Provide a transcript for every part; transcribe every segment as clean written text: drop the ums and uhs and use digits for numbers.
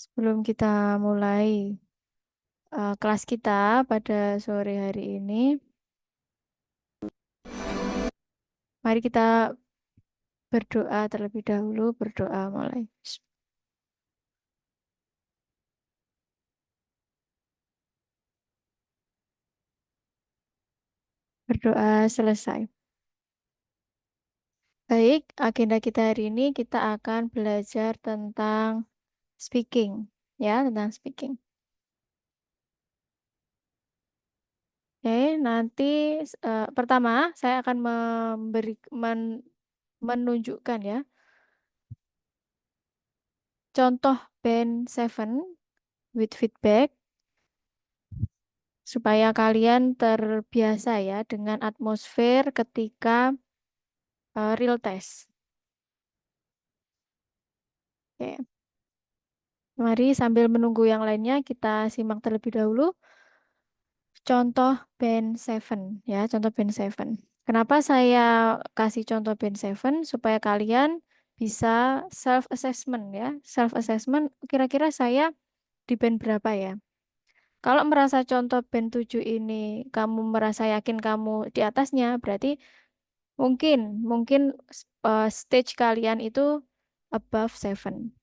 Sebelum kita mulai kelas kita pada sore hari ini, mari kita berdoa terlebih dahulu, berdoa mulai. Berdoa selesai. Baik, agenda kita hari ini kita akan belajar tentang speaking, ya, tentang speaking. Oke, nanti pertama saya akan menunjukkan ya contoh band seven with feedback supaya kalian terbiasa ya dengan atmosfer ketika real test. Oke, mari sambil menunggu yang lainnya kita simak terlebih dahulu contoh band seven ya, contoh band seven. Kenapa saya kasih contoh band seven? Supaya kalian bisa self assessment ya. Self assessment kira-kira saya di band berapa ya? Kalau merasa contoh band 7 ini kamu merasa yakin kamu di atasnya, berarti mungkin mungkin stage kalian itu above seven.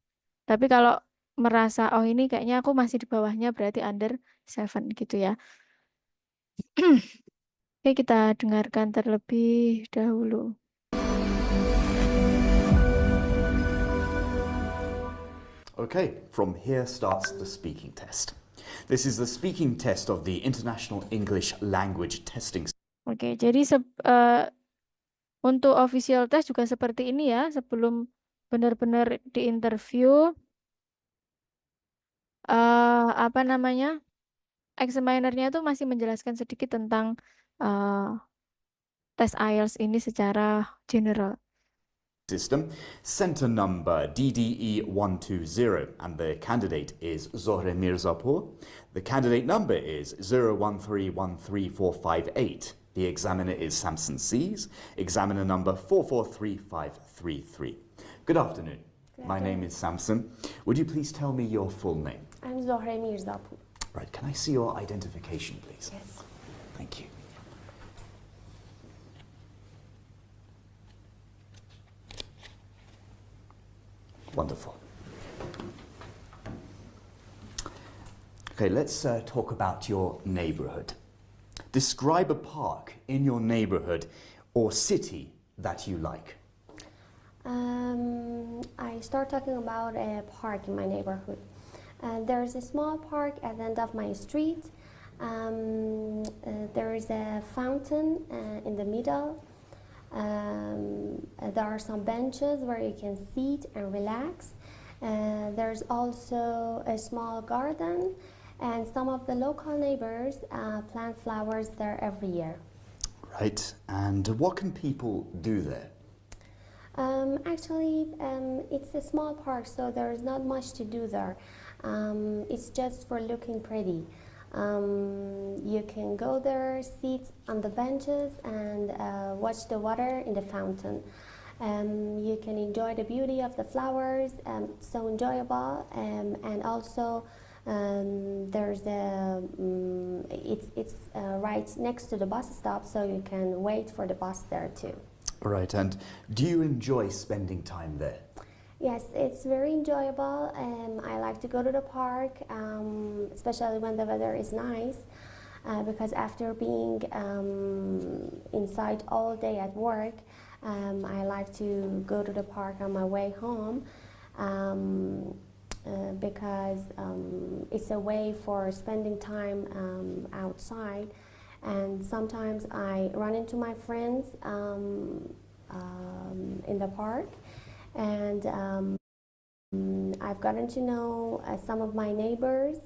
Tapi kalau merasa oh ini kayaknya aku masih di bawahnya berarti under seven gitu ya. Oke, kita dengarkan terlebih dahulu. Okay, from here starts the speaking test. This is the speaking test of the International English Language Testing. Oke, jadi untuk official test juga seperti ini ya, sebelum benar-benar diinterview, apa namanya, examinernya itu masih menjelaskan sedikit tentang eh, tes IELTS ini secara general. System, center number DDE 120, and the candidate is Zohre Mirzapur. The candidate number is 013134558. The examiner is Samson Sees, examiner number 443533. Good afternoon. My name is Samson. Would you please tell me your full name? I'm Zohre Mirzapur. Right, can I see your identification, please? Yes. Thank you. Wonderful. Okay, let's talk about your neighborhood. Describe a park in your neighborhood or city that you like. I start talking about a park in my neighborhood. There's a small park at the end of my street. There is a fountain in the middle. There are some benches where you can sit and relax. There's also a small garden, and some of the local neighbors plant flowers there every year. Right, and what can people do there? Actually, it's a small park, so there's not much to do there. It's just for looking pretty. You can go there, sit on the benches, and watch the water in the fountain. You can enjoy the beauty of the flowers. It's so enjoyable, and also there's a it's right next to the bus stop, so you can wait for the bus there too. Right, and do you enjoy spending time there? Yes, it's very enjoyable. I like to go to the park, especially when the weather is nice, because after being inside all day at work, I like to go to the park on my way home, because it's a way for spending time outside. And sometimes I run into my friends in the park, and I've gotten to know some of my neighbors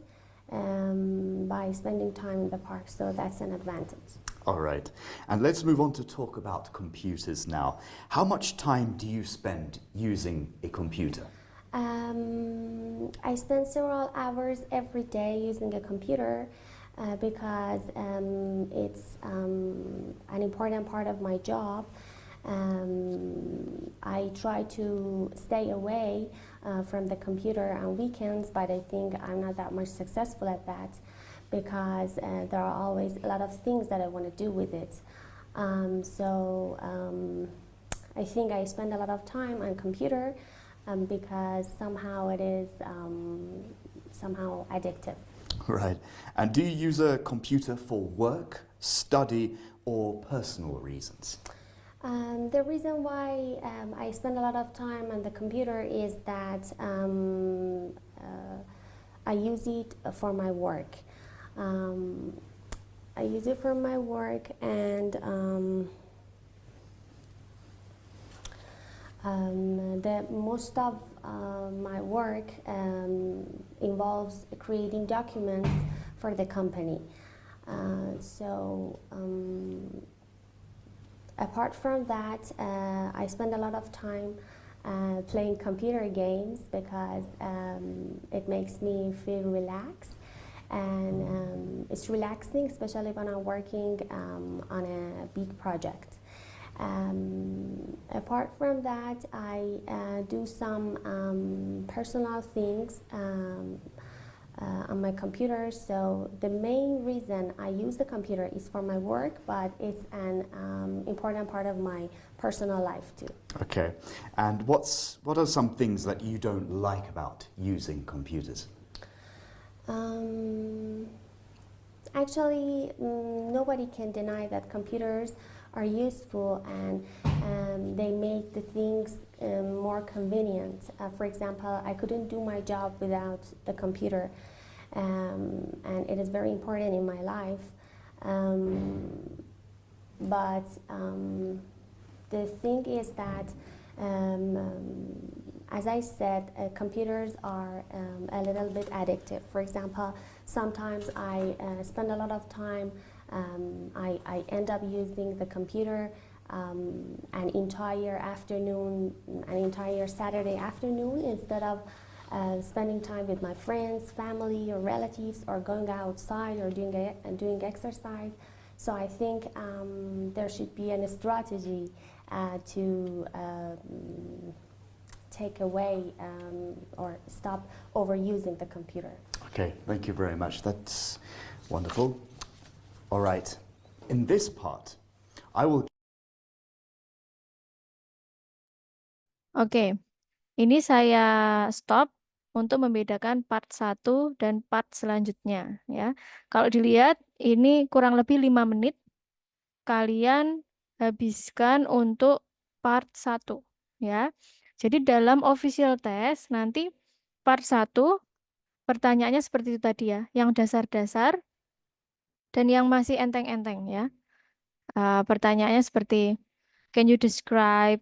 by spending time in the park, so that's an advantage. All right, and let's move on to talk about computers now. How much time do you spend using a computer? I spend several hours every day using a computer because it's an important part of my job. I try to stay away from the computer on weekends, but I think I'm not that much successful at that because there are always a lot of things that I want to do with it. I think I spend a lot of time on computer because somehow it is somehow addictive. Right. And do you use a computer for work, study, or personal reasons? The reason why I spend a lot of time on the computer is that I use it for my work. I use it for my work, and the most of my work involves creating documents for the company. Apart from that, I spend a lot of time playing computer games because it makes me feel relaxed, and it's relaxing, especially when I'm working on a big project. Apart from that, I do some personal things on my computer. So the main reason I use the computer is for my work, but it's an important part of my personal life too. Okay. And what are some things that you don't like about using computers? Actually, nobody can deny that computers are useful, and they make the things more convenient. For example, I couldn't do my job without the computer, and it is very important in my life. But the thing is that, as I said, computers are a little bit addictive. For example, sometimes I spend a lot of time, I end up using the computer an entire afternoon, an entire Saturday afternoon, instead of spending time with my friends, family, or relatives, or going outside or doing exercise. So I think there should be a strategy to take away or stop overusing the computer. Okay, thank you very much. That's wonderful. All right. In this part, I will... Oke, ini saya stop untuk membedakan part 1 dan part selanjutnya ya. Kalau dilihat ini kurang lebih 5 menit kalian habiskan untuk part 1 ya. Jadi dalam official test nanti part 1 pertanyaannya seperti itu tadi ya, yang dasar-dasar dan yang masih enteng-enteng ya. Pertanyaannya seperti, can you describe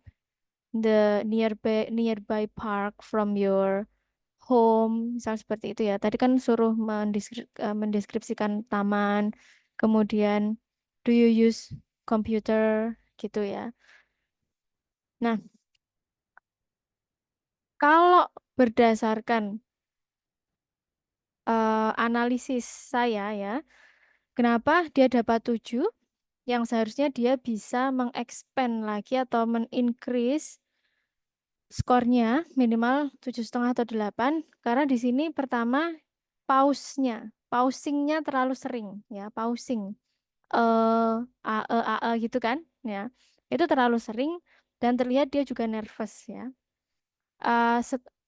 the nearby park from your home, misal seperti itu ya. Tadi kan suruh mendeskripsikan taman, kemudian do you use computer gitu ya. Nah, kalau berdasarkan analisis saya ya, kenapa dia dapat 7, yang seharusnya dia bisa mengexpand lagi atau men-increase skornya minimal 7,5 atau 8, karena di sini pertama pausingnya terlalu sering ya, pausing gitu kan ya, itu terlalu sering dan terlihat dia juga nervous ya.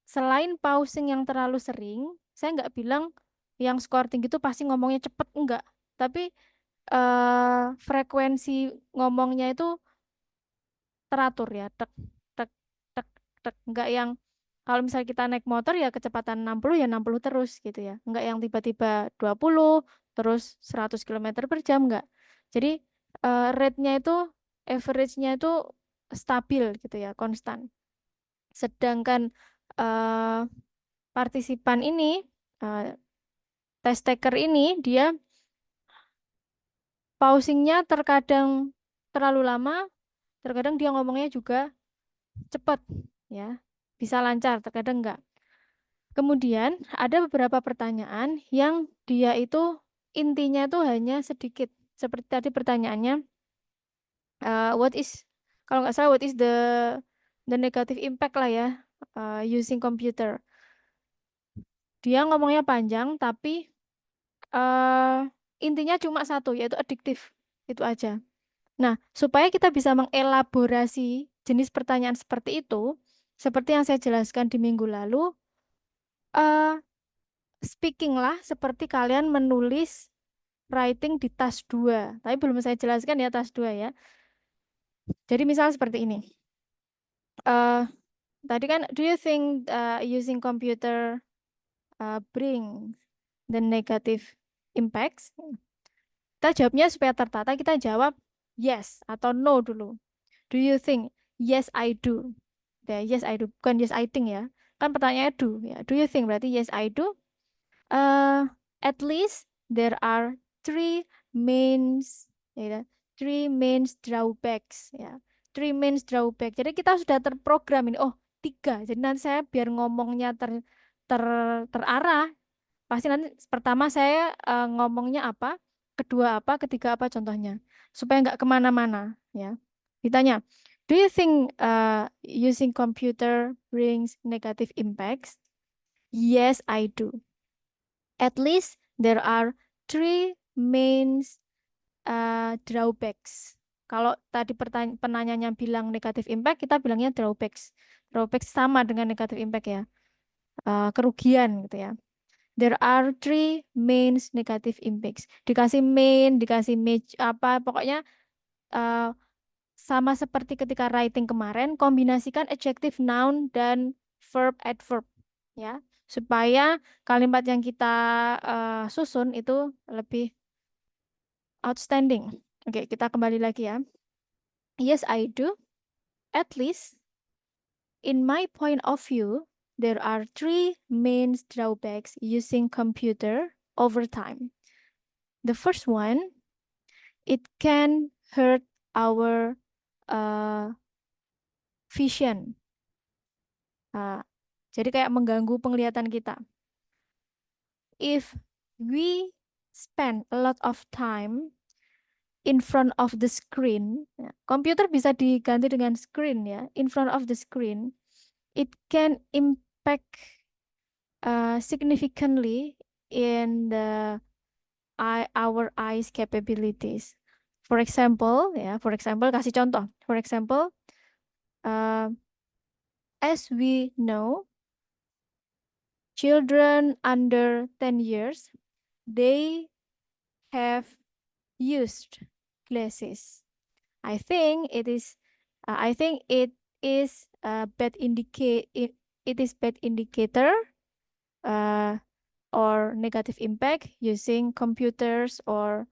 Selain pausing yang terlalu sering, saya nggak bilang yang skor tinggi itu pasti ngomongnya cepet, enggak, tapi frekuensi ngomongnya itu teratur ya, tek tek tek tek, enggak yang kalau misalnya kita naik motor ya kecepatan 60 ya 60 terus gitu ya, enggak yang tiba-tiba 20 terus 100 km per jam, enggak. Jadi rate-nya itu, average-nya itu stabil gitu ya, konstan. Sedangkan partisipan ini, test taker ini, dia pausingnya terkadang terlalu lama, terkadang dia ngomongnya juga cepat ya, bisa lancar, terkadang enggak. Kemudian ada beberapa pertanyaan yang dia itu intinya itu hanya sedikit. Seperti tadi pertanyaannya, what is Kalau nggak salah, what is the negative impact lah ya, using computer. Dia ngomongnya panjang, tapi eh intinya cuma satu, yaitu adiktif. Itu aja. Nah, supaya kita bisa mengelaborasi jenis pertanyaan seperti itu, seperti yang saya jelaskan di minggu lalu, eh speaking lah seperti kalian menulis writing di task 2. Tapi belum saya jelaskan ya task 2 ya. Jadi misal seperti ini. eh Tadi kan, do you think using computer bring the negative impacts? Kita jawabnya supaya tertata, kita jawab yes atau no dulu. Do you think? Yes, I do. Ya, yes, I do. Bukan yes, I think ya. Kan pertanyaannya do. Ya, do you think berarti yes, I do. Uh, at least there are three main, ya, three main drawbacks. Ya, three main drawback. Jadi kita sudah terprogram ini. Oh, tiga. Jadi nanti saya biar ngomongnya ter, terarah. Pasti nanti pertama saya ngomongnya apa, kedua apa, ketiga apa contohnya, supaya nggak kemana-mana ya. Ditanya, do you think using computer brings negative impacts? Yes, I do. At least there are three main drawbacks. Kalau tadi penanyanya bilang negative impact, kita bilangnya drawbacks. Drawbacks sama dengan negative impact ya, kerugian gitu ya. There are three main negative impacts. Dikasih main, dikasih apa, pokoknya uh, sama seperti ketika writing kemarin, kombinasikan adjective, noun, dan verb, adverb, ya, supaya kalimat yang kita susun itu lebih outstanding. Oke, kita kembali lagi ya. Yes, I do. At least, in my point of view, there are three main drawbacks using computer over time. The first one, it can hurt our vision. Jadi kayak mengganggu penglihatan kita. If we spend a lot of time in front of the screen, ya, komputer bisa diganti dengan screen ya, in front of the screen, it can impact significantly in our eyes capabilities. For example, ya, for example, kasih contoh. For example, as we know, children under 10 years, they have used glasses. I think it is a bad bad indicator uh, or negative impact using computers or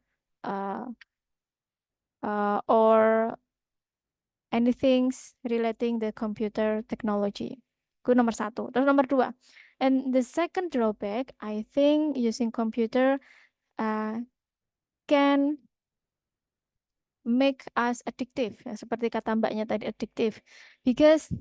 anything relating the computer technology. Itu nomor satu. Terus nomor dua. And the second drawback, I think using computer can make us addictive. Ya, seperti kata mbaknya tadi, addictive. Because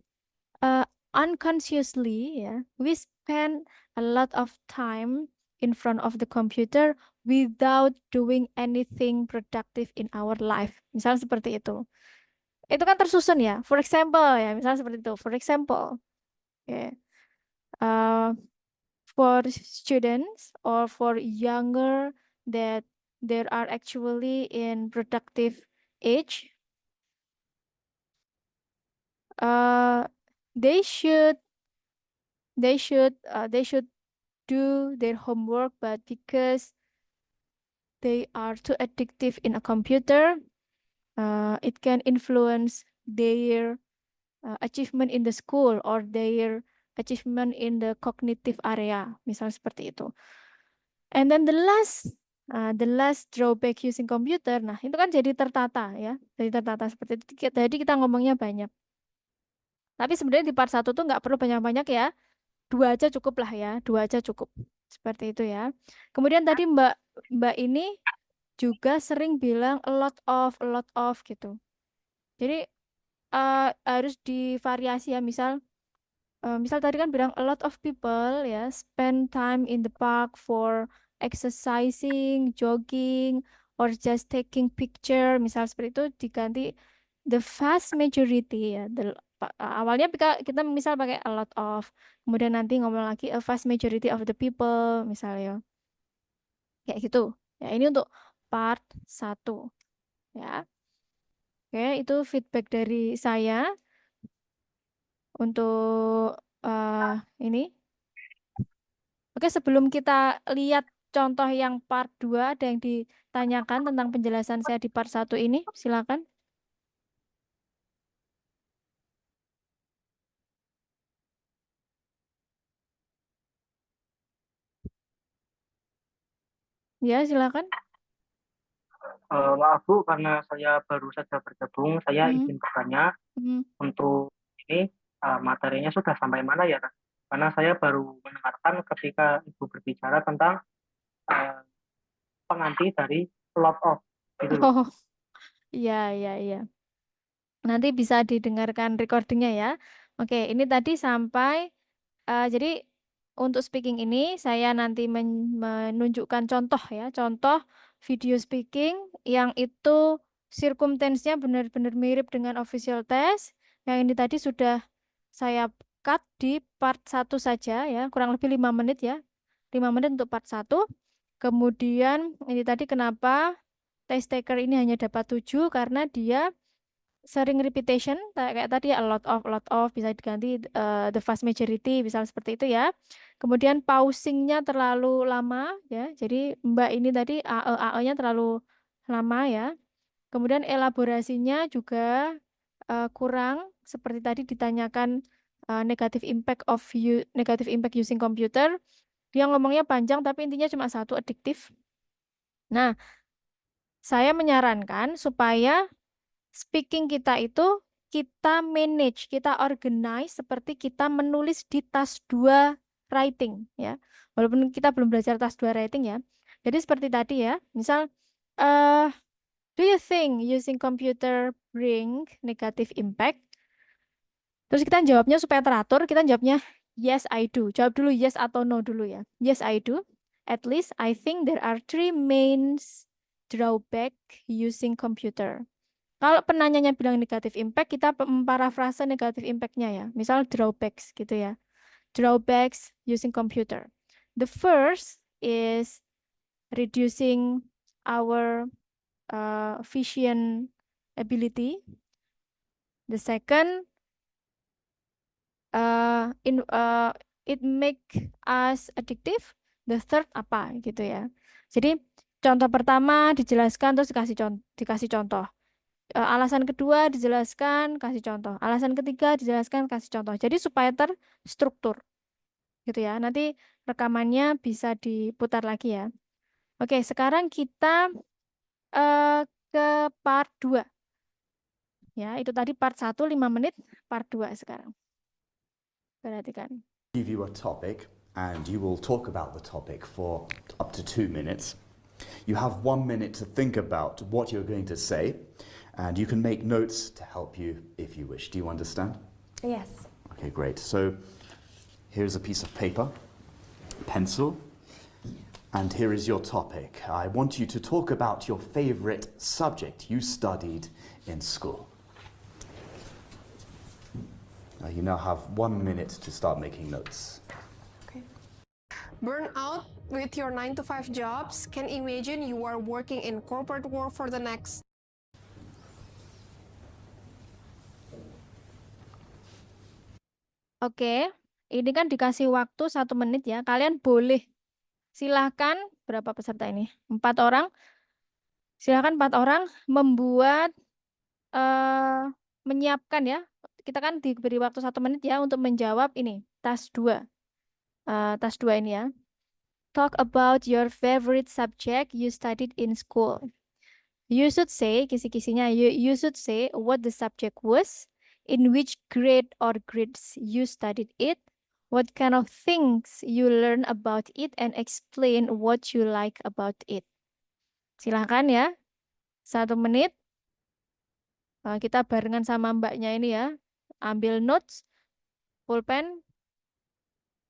unconsciously, ya, we spend a lot of time in front of the computer without doing anything productive in our life. Misalnya seperti itu. Itu kan tersusun ya. For example ya, misalnya seperti itu. For example, okay. For students or for younger that there are actually in productive age, they should do their homework, but because they are too addictive in a computer, it can influence their achievement in the school or their achievement in the cognitive area, misal seperti itu. And then the last drawback using computer, nah itu kan jadi tertata ya, jadi tertata seperti itu. Jadi kita ngomongnya banyak. Tapi sebenarnya di part 1 tuh nggak perlu banyak-banyak ya, 2 aja cukup lah ya, 2 aja cukup. Seperti itu ya. Kemudian tadi Mbak ini juga sering bilang a lot of gitu. Jadi harus divariasi ya, misal tadi kan bilang a lot of people ya spend time in the park for exercising, jogging, or just taking picture. Misal seperti itu diganti the vast majority ya. Awalnya kita misal pakai a lot of, kemudian nanti ngomong lagi a vast majority of the people misalnya. Kayak gitu. Ya, ini untuk part 1 ya. Oke, itu feedback dari saya untuk ini. Oke, sebelum kita lihat contoh yang part 2, ada yang ditanyakan tentang penjelasan saya di part 1 ini, silakan. Ya, silakan. Maaf Bu, karena saya baru saja bergabung, saya Hmm, izin bertanya hmm. untuk ini materinya sudah sampai mana ya? Karena saya baru mendengarkan ketika Ibu berbicara tentang uh, pengganti dari lot of gitu loh. Oh, iya, iya, iya. Nanti bisa didengarkan recordingnya ya. Oke, ini tadi sampai, jadi untuk speaking ini saya nanti menunjukkan contoh ya, contoh video speaking yang itu circumstance-nya benar-benar mirip dengan official test. Yang ini tadi sudah saya cut di part 1 saja ya, kurang lebih 5 menit ya. 5 menit untuk part 1. Kemudian ini tadi kenapa test taker ini hanya dapat 7 karena dia sering repetition kayak tadi a lot of bisa diganti the vast majority misal seperti itu ya. Kemudian pausingnya terlalu lama ya. Jadi Mbak ini tadi AE-nya terlalu lama ya. Kemudian elaborasinya juga kurang seperti tadi ditanyakan negative impact using computer. Dia ngomongnya panjang tapi intinya cuma satu, addictive. Nah, saya menyarankan supaya speaking kita itu kita manage, kita organize seperti kita menulis di task 2 writing ya. Walaupun kita belum belajar task 2 writing ya. Jadi seperti tadi ya, misal eh do you think using computer bring negative impact? Terus kita jawabnya supaya teratur, kita jawabnya yes I do. Jawab dulu yes atau no dulu ya. Yes I do. At least I think there are 3 main drawback using computer. Kalau penanyanya bilang negatif impact, kita memparafrase negatif impact-nya ya. Misal drawbacks gitu ya. Drawbacks using computer. The first is reducing our vision ability. The second, it make us addictive. The third apa gitu ya. Jadi contoh pertama dijelaskan terus dikasih contoh. Alasan kedua dijelaskan, kasih contoh. Alasan ketiga dijelaskan, kasih contoh. Jadi supaya terstruktur gitu ya. Nanti rekamannya bisa diputar lagi ya. Oke, sekarang kita eh, ke part 2. Ya, itu tadi part 1 5 menit, part 2 sekarang. Perhatikan. Give you a topic and you will talk about the topic for up to 2 minutes. You have 1 minute to think about what you're going to say, and you can make notes to help you if you wish. Do you understand? Yes. Okay, great. So here's a piece of paper, pencil, and here is your topic. I want you to talk about your favorite subject you studied in school. You now have 1 minute to start making notes. Okay. Burn out with your 9-to-5 jobs. Can imagine you are working in corporate world for the next. Oke, ini kan dikasih waktu 1 menit ya. Kalian boleh silahkan, berapa peserta ini? 4 orang. Silahkan 4 orang membuat menyiapkan ya. Kita kan diberi waktu 1 menit ya untuk menjawab ini, task 2. Task 2 ini ya. Talk about your favorite subject you studied in school. You should say, kisi-kisinya, you should say what the subject was, in which grade or grades you studied it, what kind of things you learn about it, and explain what you like about it. Silahkan ya, 1 menit. Kita barengan sama mbaknya ini ya, ambil notes, pulpen,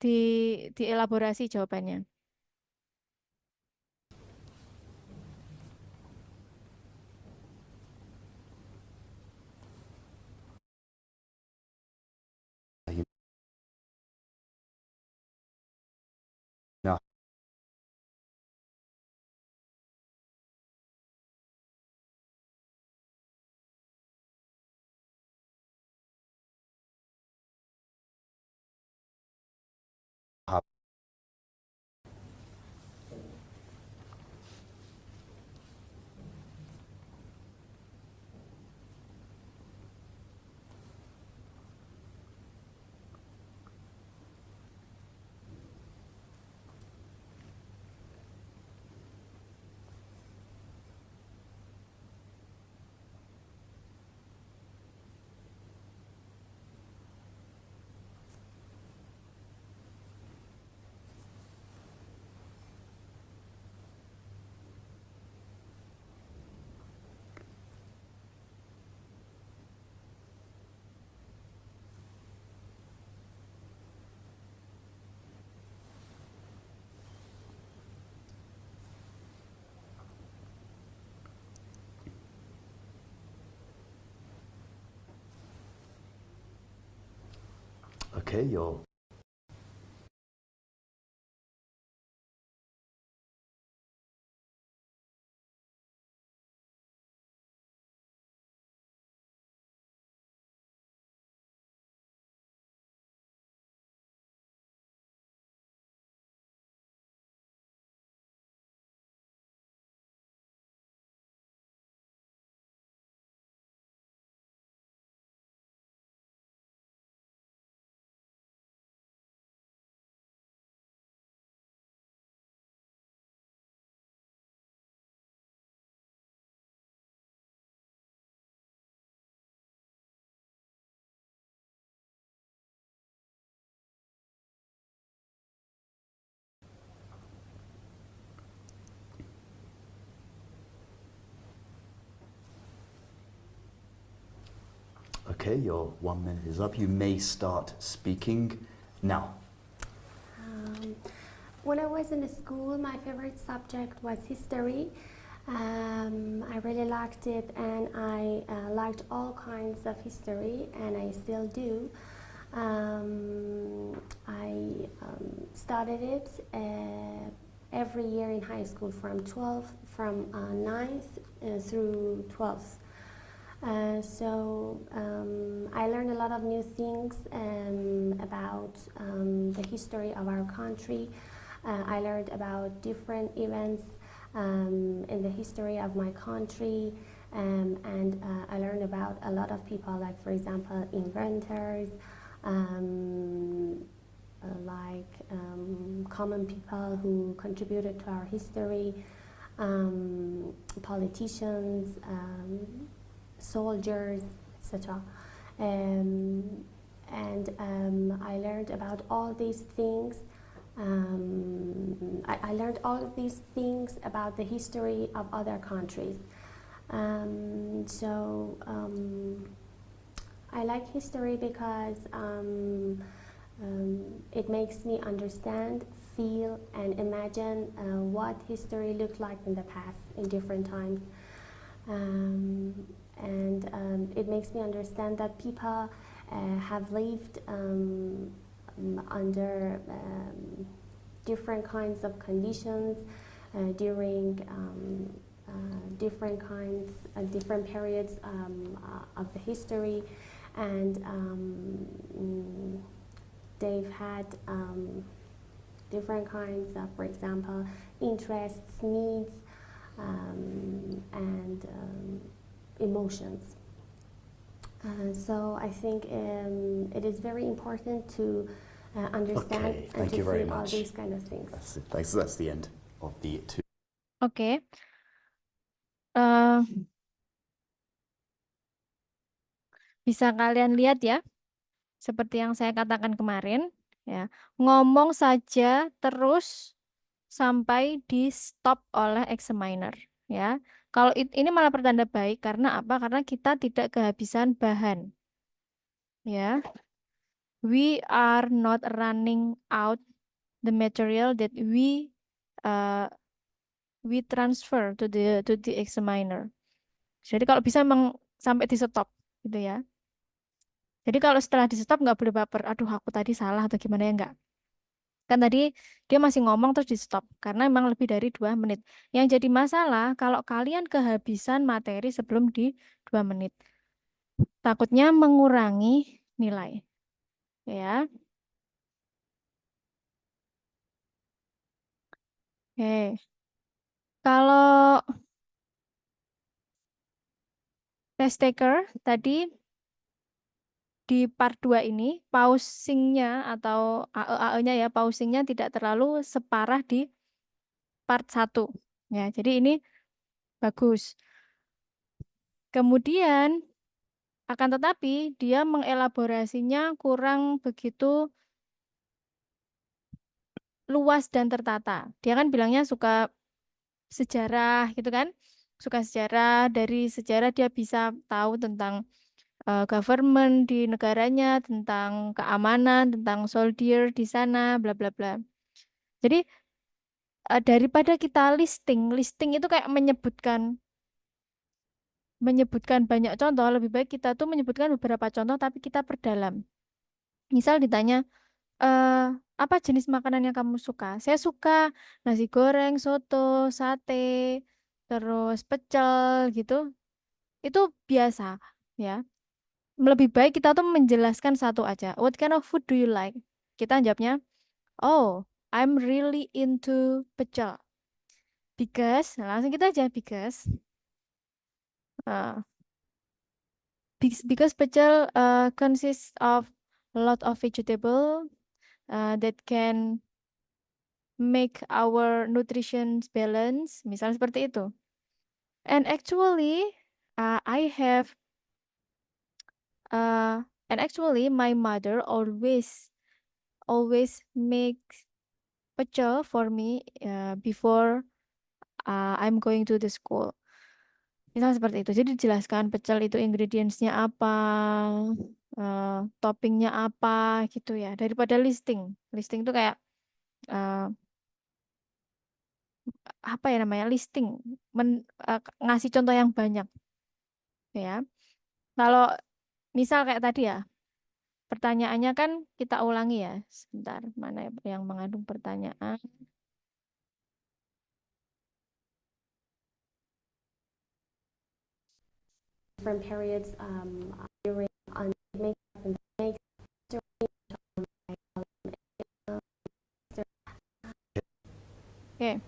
dielaborasi jawabannya. Okay, you're okay. Your 1 minute is up. You may start speaking now. When I was in school, my favorite subject was history. I really liked it, and I liked all kinds of history, and I still do. I studied it every year in high school from 9th through 12th. I learned a lot of new things about the history of our country. I learned about different events in the history of my country, and I learned about a lot of people, like, for example, inventors, common people who contributed to our history, politicians, soldiers, etc. I learned about all these things. I learned all of these things about the history of other countries. I like history because it makes me understand, feel, and imagine what history looked like in the past in different times. It makes me understand that people have lived under different kinds of conditions during different periods of the history, and they've had different kinds of, for example, interests, needs, and emotions. So I think it is very important to understand Okay, and thank to you very feel all much. these kind of things. That's it. That's the end of the two. Oke. Eh, bisa kalian lihat ya, seperti yang saya katakan kemarin, ya, ngomong saja terus sampai di stop oleh examiner, ya. Kalau ini malah pertanda baik, karena apa? Karena kita tidak kehabisan bahan, ya. We are not running out the material that uh, we transfer to the examiner. Jadi kalau bisa memang sampai di stop, gitu ya. Jadi kalau setelah di stop nggak boleh baper, aduh aku tadi salah atau gimana ya, nggak. Kan tadi dia masih ngomong terus di stop, karena memang lebih dari 2 menit. Yang jadi masalah kalau kalian kehabisan materi sebelum di 2 menit. Takutnya mengurangi nilai. Ya. Oke. Kalau test taker tadi di part 2 ini, pausingnya atau AE-nya ya, pausingnya tidak terlalu separah di part 1. Ya, jadi ini bagus. Kemudian, akan tetapi dia mengelaborasinya kurang begitu luas dan tertata. Dia kan bilangnya suka sejarah gitu kan. Suka sejarah, dari sejarah dia bisa tahu tentang government di negaranya, tentang keamanan, tentang soldier di sana, bla bla bla. Jadi daripada kita listing itu kayak menyebutkan banyak contoh, lebih baik kita tuh menyebutkan beberapa contoh tapi kita perdalam. Misal ditanya, apa jenis makanan yang kamu suka? Saya suka nasi goreng, soto, sate, terus pecel gitu. Itu biasa, ya. Lebih baik kita tuh menjelaskan satu aja. What kind of food do you like? Kita jawabnya, oh, I'm really into pecel. Because, nah, langsung kita aja because, uh, because pecel consists of a lot of vegetable that can make our nutrition balance, misalnya seperti itu. And actually, I have, and actually my mother always makes pecel for me before I'm going to the school. Misal seperti itu. Jadi dijelaskan pecel itu ingredientsnya apa, toppingnya apa gitu ya. Daripada listing. Listing itu kayak eh, apa ya namanya? Listing. Ngasih contoh yang banyak ya. Kalau misal kayak tadi ya, pertanyaannya kan kita ulangi ya. Sebentar, mana yang mengandung pertanyaan? Different periods during on makeup and makeup Oke.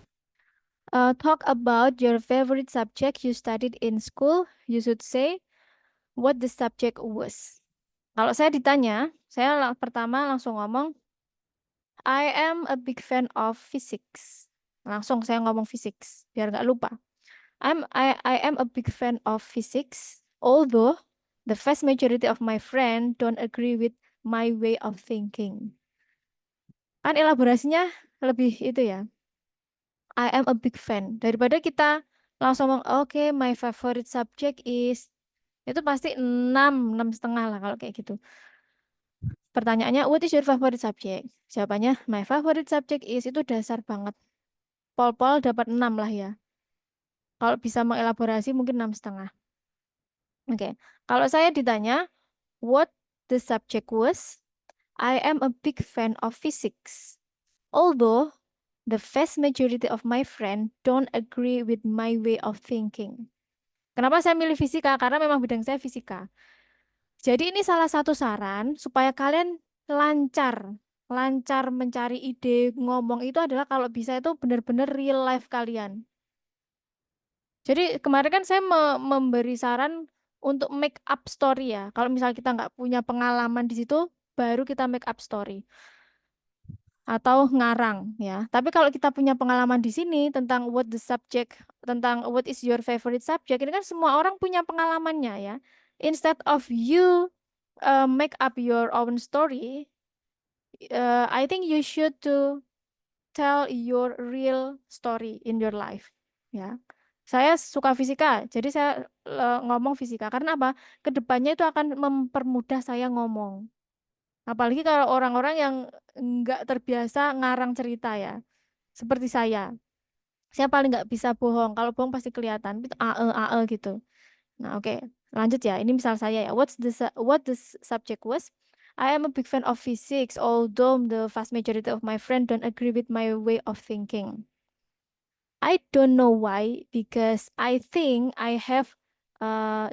Talk about your favorite subject you studied in school. You should say what the subject was. Kalau saya ditanya, saya pertama langsung ngomong, I am a big fan of physics. Langsung saya ngomong physics, biar nggak lupa. I am a big fan of physics, although the vast majority of my friend don't agree with my way of thinking. Kan elaborasinya lebih itu ya. I am a big fan. Daripada kita langsung ngomong, oke, my favorite subject is, itu pasti 6,5 lah kalau kayak gitu. Pertanyaannya, what is your favorite subject? Jawabannya, my favorite subject is, itu dasar banget. Pol-pol dapat 6 lah ya. Kalau bisa mengelaborasi mungkin 6,5. Oke. Kalau saya ditanya, what the subject was? I am a big fan of physics. Although the vast majority of my friend don't agree with my way of thinking. Kenapa saya milih fisika? Karena memang bidang saya fisika. Jadi ini salah satu saran supaya kalian lancar, lancar mencari ide, ngomong itu adalah kalau bisa itu benar-benar real life kalian. Jadi kemarin kan saya memberi saran untuk make up story ya. Kalau misal kita nggak punya pengalaman di situ, baru kita make up story atau ngarang ya. Tapi kalau kita punya pengalaman di sini tentang what the subject, tentang what is your favorite subject, ini kan semua orang punya pengalamannya ya. Instead of you make up your own story, I think you should to tell your real story in your life ya. Saya suka fisika, jadi saya ngomong fisika. Karena apa? Kedepannya itu akan mempermudah saya ngomong. Apalagi kalau orang-orang yang nggak terbiasa ngarang cerita ya, seperti saya. Saya paling nggak bisa bohong. Kalau bohong pasti kelihatan. Itu ae gitu. Nah, oke. Lanjut ya. Ini misal saya ya. What the subject was? I am a big fan of physics, although the vast majority of my friends don't agree with my way of thinking. I don't know why, because I think I have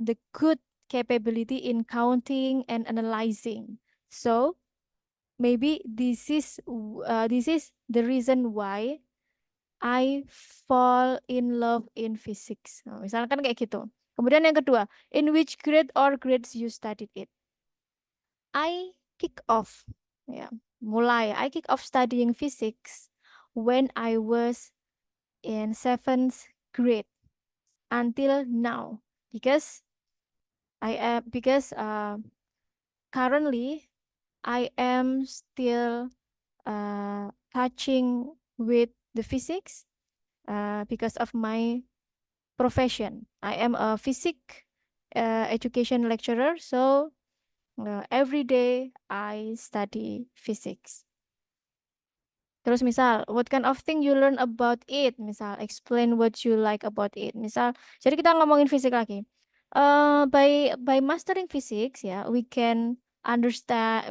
the good capability in counting and analyzing. So maybe this is the reason why I fall in love in physics. Nah, misalkan kayak gitu. Kemudian yang kedua, in which grade or grades you studied it? I kick off, ya, mulai. I kick off studying physics when I was in 7th grade until now, because currently I am still touching with the physics because of my profession. I am a physics education lecturer, so every day I study physics. Terus misal, what kind of thing you learn about it? Misal, explain what you like about it. Misal, jadi kita ngomongin fisik lagi. By mastering physics ya, we can understand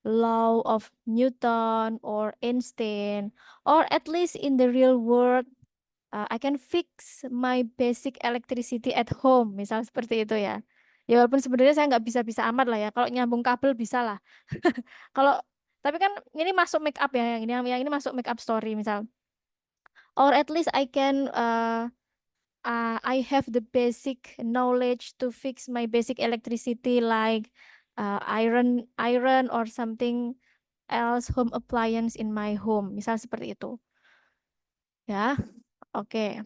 law of Newton or Einstein, or at least in the real world I can fix my basic electricity at home, misal seperti itu ya. Ya walaupun sebenarnya saya nggak bisa-bisa amat lah ya. Kalau nyambung kabel bisa lah. Kalau tapi kan ini masuk make up ya, yang ini masuk make up story misal. Or at least I have the basic knowledge to fix my basic electricity like iron or something else home appliance in my home. Misal seperti itu. Ya. Oke.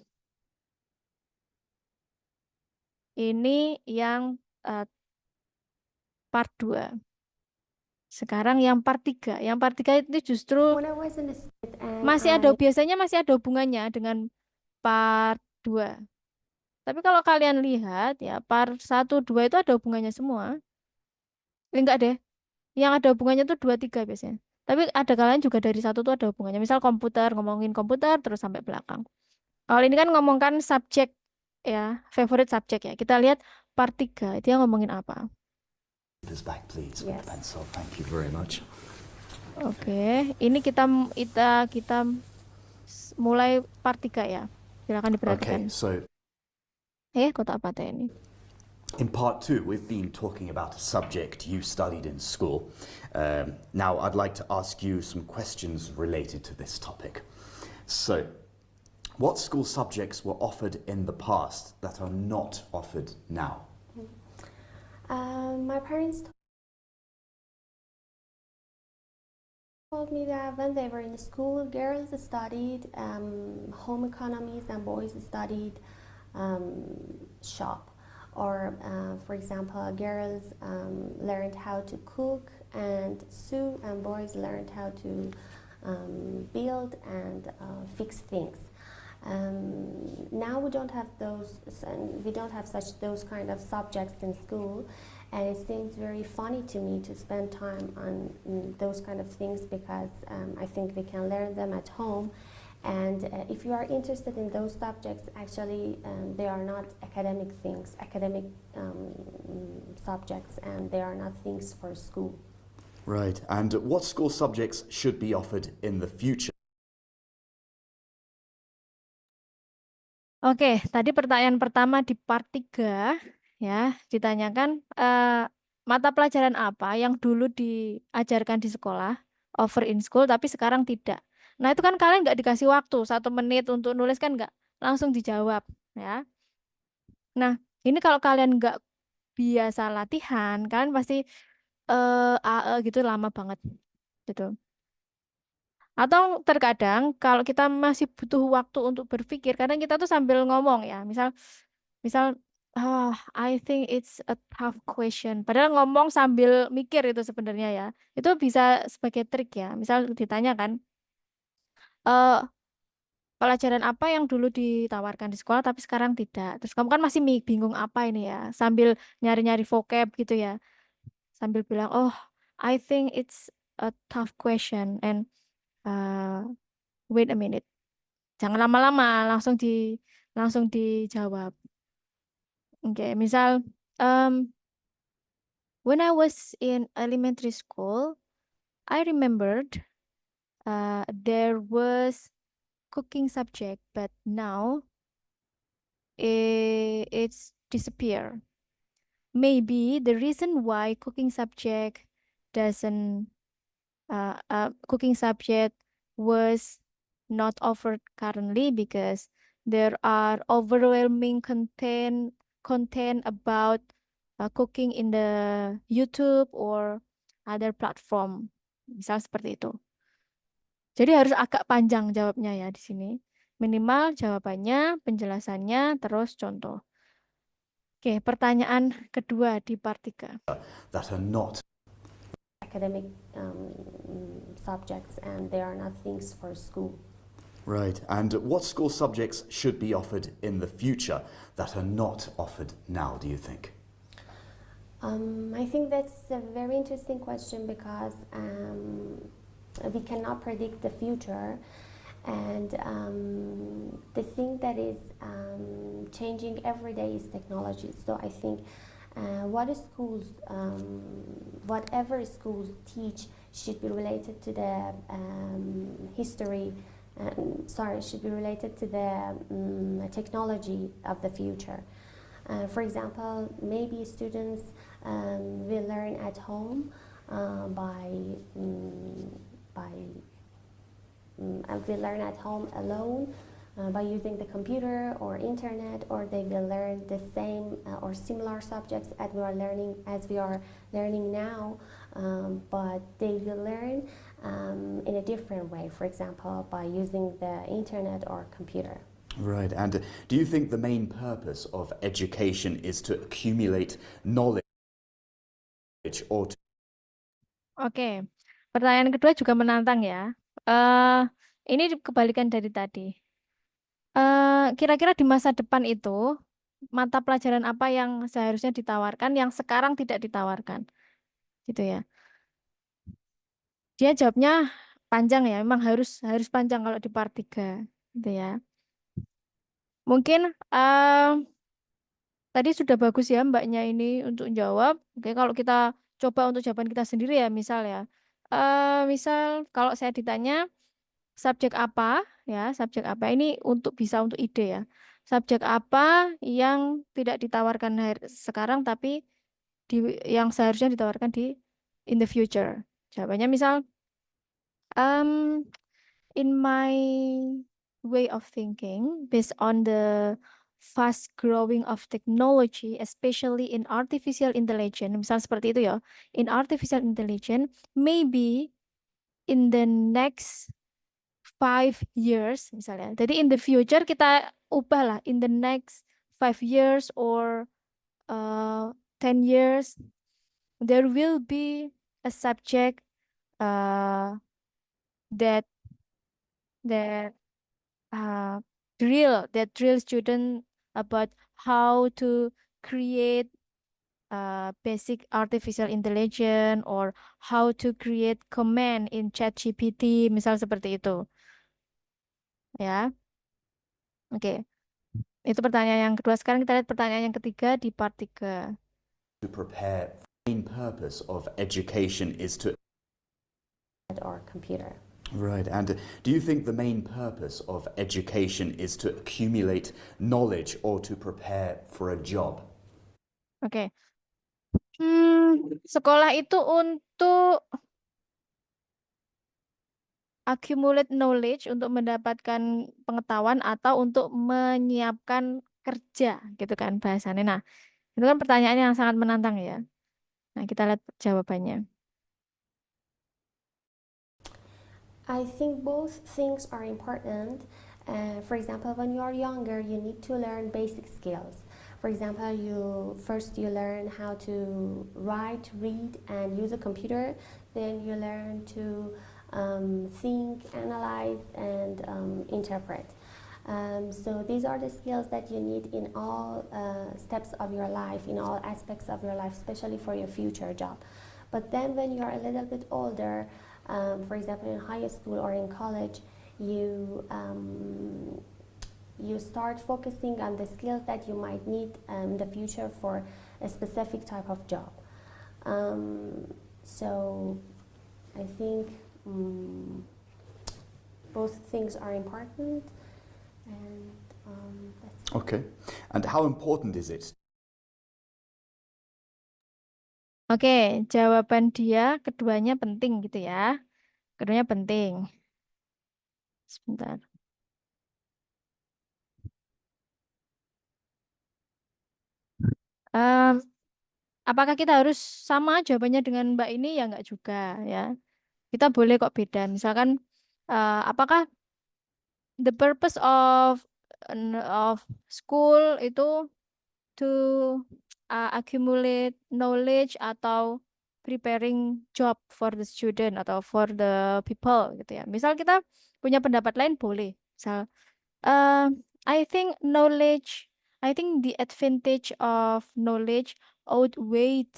Ini yang part 2. Sekarang yang part 3. Yang part 3 itu justru When I was in the state and biasanya masih ada hubungannya dengan part 2. Tapi kalau kalian lihat ya, part 1, 2 itu ada hubungannya semua. Enggak deh. Yang ada hubungannya tuh 2, 3 biasanya. Tapi ada kalian juga dari 1 tuh ada hubungannya. Misal komputer, ngomongin komputer terus sampai belakang. Kalau ini kan ngomongkan subjek ya, favorite subjek ya. Kita lihat part 3, itu yang ngomongin apa? This back, please, with Yes. the pencil. Thank you very much. Oke, ini kita mulai part 3 ya. Silakan diperhatikan. Okay, so Kotak apa teh ini? in part 2, we've been talking about a subject you studied in school. Now, I'd like to ask you some questions related to this topic. So, what school subjects were offered in the past that are not offered now? my parents told me that when they were in school, girls studied home economies and boys studied shop. Or, for example, girls learned how to cook and sew, and boys learned how to build and fix things. Now we don't have those kind of subjects in school, and it seems very funny to me to spend time on those kind of things because I think we can learn them at home. And if you are interested in those subjects, actually they are not academic subjects, and they are not things for school. Right, and what school subjects should be offered in the future? Oke, tadi pertanyaan pertama di part 3 ya, ditanyakan mata pelajaran apa yang dulu diajarkan di sekolah, offer in school tapi sekarang tidak. Nah, itu kan kalian nggak dikasih waktu 1 menit untuk nulis kan nggak langsung dijawab ya. Nah, ini kalau kalian nggak biasa latihan, kalian pasti gitu lama banget gitu. Atau terkadang kalau kita masih butuh waktu untuk berpikir, kadang kita tuh sambil ngomong ya, misal, I think it's a tough question. Padahal ngomong sambil mikir itu sebenarnya ya. Itu bisa sebagai trik ya. Misal ditanya kan, eh pelajaran apa yang dulu ditawarkan di sekolah tapi sekarang tidak. Terus kamu kan masih bingung apa ini ya, sambil nyari-nyari vocab gitu ya. Sambil bilang, oh, I think it's a tough question and wait a minute. Jangan lama-lama, langsung dijawab. Oke, misal when I was in elementary school, I remembered there was cooking subject, but now it's disappear. Maybe the reason why cooking subject was not offered currently because there are overwhelming content about cooking in the YouTube or other platform. Misal seperti itu. Jadi harus agak panjang jawabnya ya di sini. Minimal jawabannya, penjelasannya, terus contoh. Oke, pertanyaan kedua di part 3. That are not Academic subjects, and they are not things for school. right, and what school subjects should be offered in the future that are not offered now, do you think? I think that's a very interesting question because we cannot predict the future, and the thing that is changing every day is technology. So I think what schools, whatever schools teach should be related to the history. Should be related to the technology of the future. For example, maybe students will learn at home will learn at home alone by using the computer or internet, or they will learn the same or similar subjects as we are learning now, but they will learn in a different way, for example, by using the internet or computer. Right, and do you think the main purpose of education is to accumulate knowledge or to... Oke, pertanyaan kedua juga menantang ya. Eh, ini kebalikan dari tadi. Kira-kira di masa depan itu mata pelajaran apa yang seharusnya ditawarkan yang sekarang tidak ditawarkan, gitu ya? Dia jawabnya panjang ya, memang harus panjang kalau di part 3, gitu ya. Mungkin tadi sudah bagus ya mbaknya ini untuk jawab. Oke, kalau kita coba untuk jawaban kita sendiri ya, misal ya. Misal kalau saya ditanya subjek apa ya, subjek apa ini bisa untuk ide ya. Subjek apa yang tidak ditawarkan sekarang tapi yang seharusnya ditawarkan in the future. Jawabannya misal um, in my way of thinking, based on the fast growing of technology, especially in artificial intelligence, misal seperti itu ya, in artificial intelligence, maybe in the next 5 years misalnya. Jadi in the future kita ubah lah, in the next 5 years or 10 years, there will be a subject that that uh, drill student about how to create basic artificial intelligence or how to create command in ChatGPT, misal seperti itu. Ya, oke. Itu pertanyaan yang kedua. Sekarang kita lihat pertanyaan yang ketiga di part 3. to prepare? The main purpose of education is to... Or computer. Right, and do you think the main purpose of education is to accumulate knowledge or to prepare for a job? Oke. Sekolah itu untuk accumulate knowledge, untuk mendapatkan pengetahuan atau untuk menyiapkan kerja, gitu kan bahasannya. Nah, itu kan pertanyaan yang sangat menantang ya. Nah, kita lihat jawabannya. I think both things are important. For example, when you are younger, you need to learn basic skills. For example, you learn how to write, read, and use a computer. Then you learn to think, analyze, and interpret. So these are the skills that you need in all steps of your life, in all aspects of your life, especially for your future job. But then when you are a little bit older, for example, in high school or in college, you start focusing on the skills that you might need in the future for a specific type of job. So I think both things are important, and that's it. Okay, and how important is it? Oke, jawaban dia keduanya penting gitu ya. Keduanya penting. Sebentar. Apakah kita harus sama jawabannya dengan Mbak ini? Ya enggak juga ya. Kita boleh kok beda. Misalkan apakah the purpose of school itu to accumulate knowledge atau preparing job for the student atau for the people gitu ya. Misal kita punya pendapat lain boleh. Misal I think the advantage of knowledge outweigh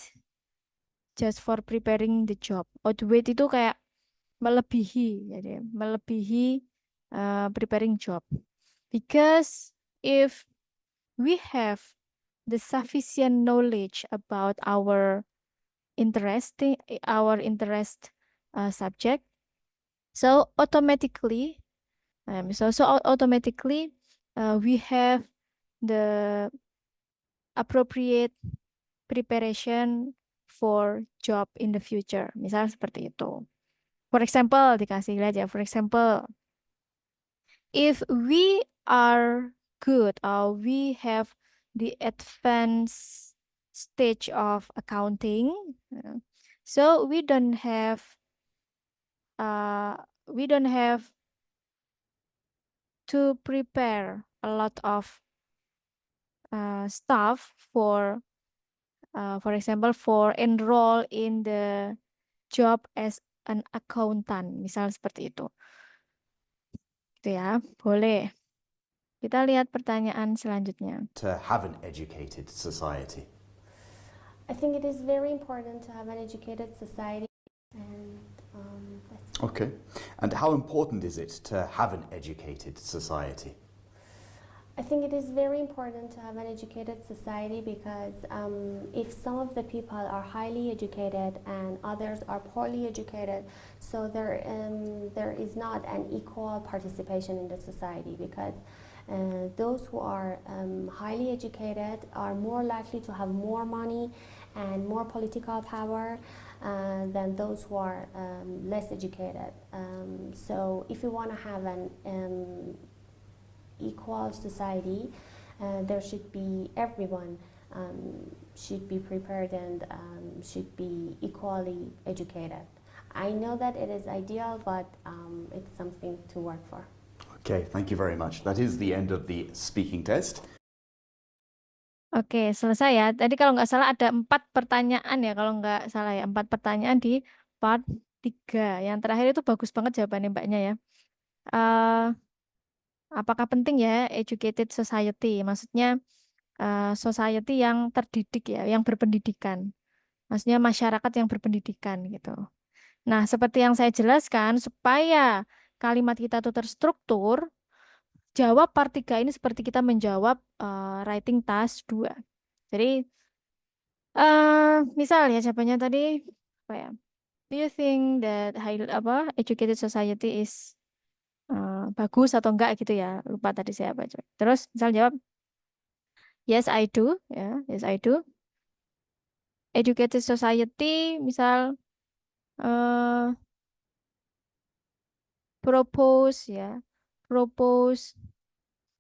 just for preparing the job. Outweigh itu kayak melebihi, jadi melebihi preparing job. Because if we have the sufficient knowledge about our interest subject. So automatically, automatically we have the appropriate preparation for job in the future. Misal seperti itu. For example, dikasih lihat ya. For example, if we are good or we have the advanced stage of accounting, so uh, we don't have to prepare a lot of stuff for example, for enroll in the job as an accountant, misal seperti itu. Itu ya, boleh. Kita lihat pertanyaan selanjutnya. To have an educated society? I think it is very important to have an educated society, and that's Okay. And how important is it to have an educated society? I think it is very important to have an educated society because if some of the people are highly educated and others are poorly educated, so there is not an equal participation in the society because those who are highly educated are more likely to have more money and more political power than those who are less educated. So if you want to have an equal society, there should be everyone should be prepared and should be equally educated. I know that it is ideal, but it's something to work for. Okay, thank you very much. That is the end of the speaking test. Oke, selesai ya. Tadi kalau nggak salah ada 4 pertanyaan ya, kalau nggak salah ya. 4 pertanyaan di part 3. Yang terakhir itu bagus banget jawabannya mbaknya ya. Eh, apakah penting ya educated society? Maksudnya society yang terdidik ya, yang berpendidikan. Maksudnya masyarakat yang berpendidikan gitu. Nah, seperti yang saya jelaskan, supaya kalimat kita itu terstruktur, jawab part 3 ini seperti kita menjawab writing task 2. Jadi, misal ya jawabannya tadi, apa ya? Do you think that educated society is bagus atau enggak gitu ya? Lupa tadi saya baca. Terus misal jawab, yes I do, ya, yes I do. Educated society, misal eh propose ya, propose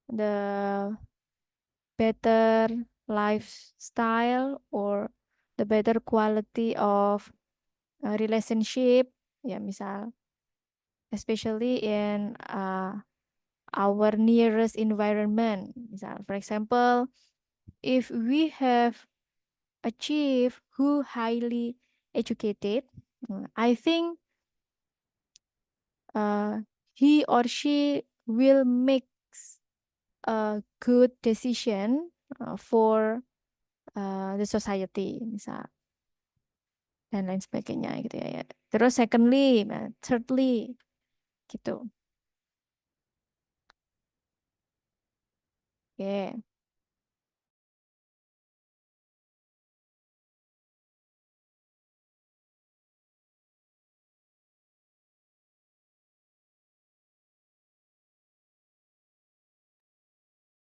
the better lifestyle or the better quality of relationship ya, misal especially in our nearest environment, misal for example, if we have achieved who highly educated, I think he or she will make a good decision for the society, misal dan lain sebagainya gitu ya. Terus secondly, thirdly, gitu. Oke.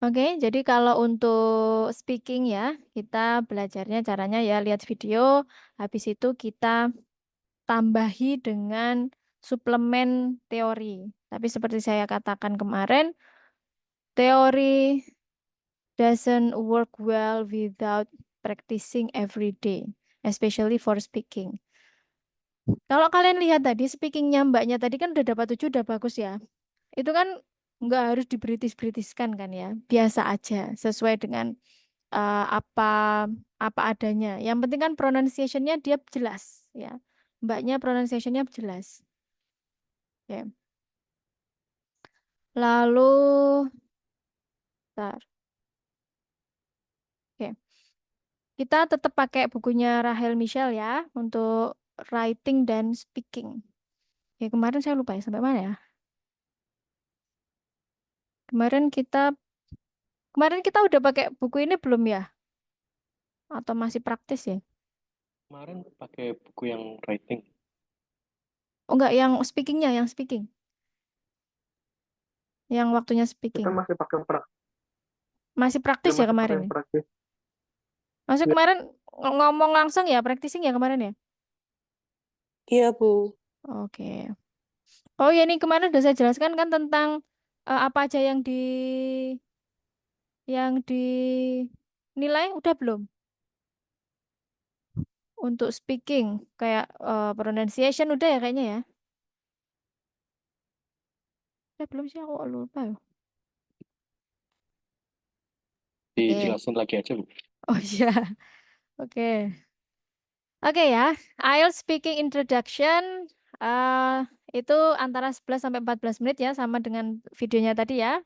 Oke, jadi kalau untuk speaking ya, kita belajarnya caranya ya lihat video, habis itu kita tambahi dengan suplemen teori. Tapi seperti saya katakan kemarin, teori doesn't work well without practicing every day, especially for speaking. Kalau kalian lihat tadi speakingnya mbaknya tadi kan udah dapat 7 udah bagus ya. Itu kan nggak harus dibritis-britiskan kan ya. Biasa aja sesuai dengan apa apa adanya. Yang penting kan pronunciation-nya dia jelas ya. Mbaknya pronunciation-nya jelas. Oke. Lalu bentar. Oke. Kita tetap pakai bukunya Rahel Michelle ya untuk writing dan speaking. Ya kemarin saya lupa ya sampai mana ya. Kemarin kita udah pakai buku ini belum ya? Atau masih praktis ya? Kemarin pakai buku yang writing. Oh enggak, yang speakingnya, yang speaking. Yang waktunya speaking. Kita masih pakai Masih kita praktis ya masih pakai kemarin yang ya? praktis. Maksudnya Ya, kemarin ngomong langsung ya, practicing ya kemarin ya? Iya, Bu. Oke. Oh ya, ini kemarin udah saya jelaskan kan tentang apa aja yang dinilai, udah belum? Untuk speaking, kayak pronunciation udah ya kayaknya ya? Udah belum sih, aku lupa ya. Oke. Dijelasin lagi aja, Bu. Oh iya, oke. Oke ya, IELTS speaking introduction itu antara 11 sampai 14 menit ya, sama dengan videonya tadi ya.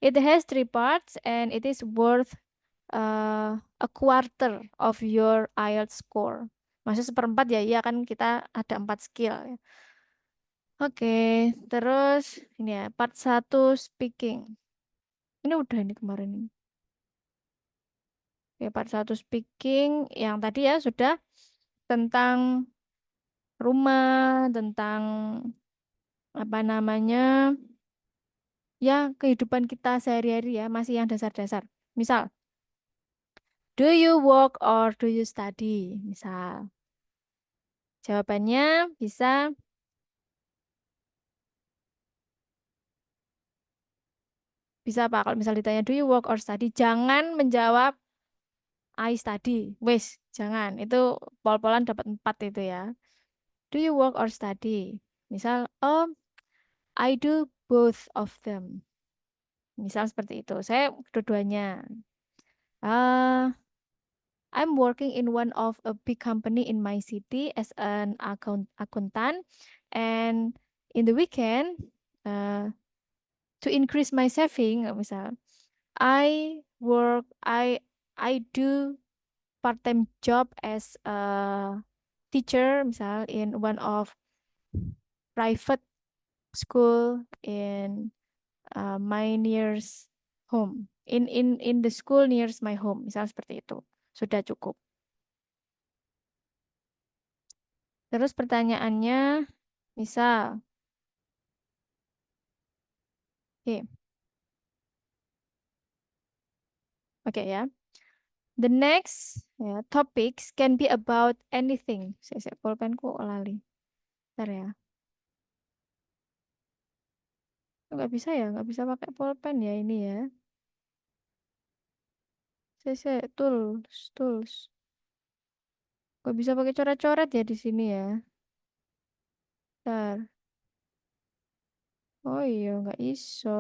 It has 3 parts and it is worth a quarter of your IELTS score. Maksudnya seperempat ya, iya kan kita ada 4 skill ya. Oke, terus ini ya, part 1 speaking. Ini udah ini kemarin ini. Oke, part 1 speaking yang tadi ya sudah tentang rumah, tentang apa namanya, ya kehidupan kita sehari-hari ya, masih yang dasar-dasar. Misal, do you work or do you study? Misal, jawabannya bisa apa? Kalau misal ditanya do you work or study, jangan menjawab I study. Wes, jangan. Itu pol-polan dapat 4 itu ya. Do you work or study? Misal, oh, I do both of them. Misal seperti itu. Saya dua-duanya. Ah, I'm working in one of a big company in my city as an accountant, and in the weekend, uh, to increase my saving, misal, I work, I do part-time job as a teacher, misal, in one of private school in my nearest home, in the school nearest my home, misal seperti itu. Sudah cukup. Terus pertanyaannya, misal, oke, oke ya. The next ya, topics can be about anything. Saya pulpenku lali. Bentar ya. Nggak bisa ya, nggak bisa pakai pulpen ya ini ya. Tools. Nggak bisa pakai coret-coret ya di sini ya. Bentar. Oh iya, nggak iso.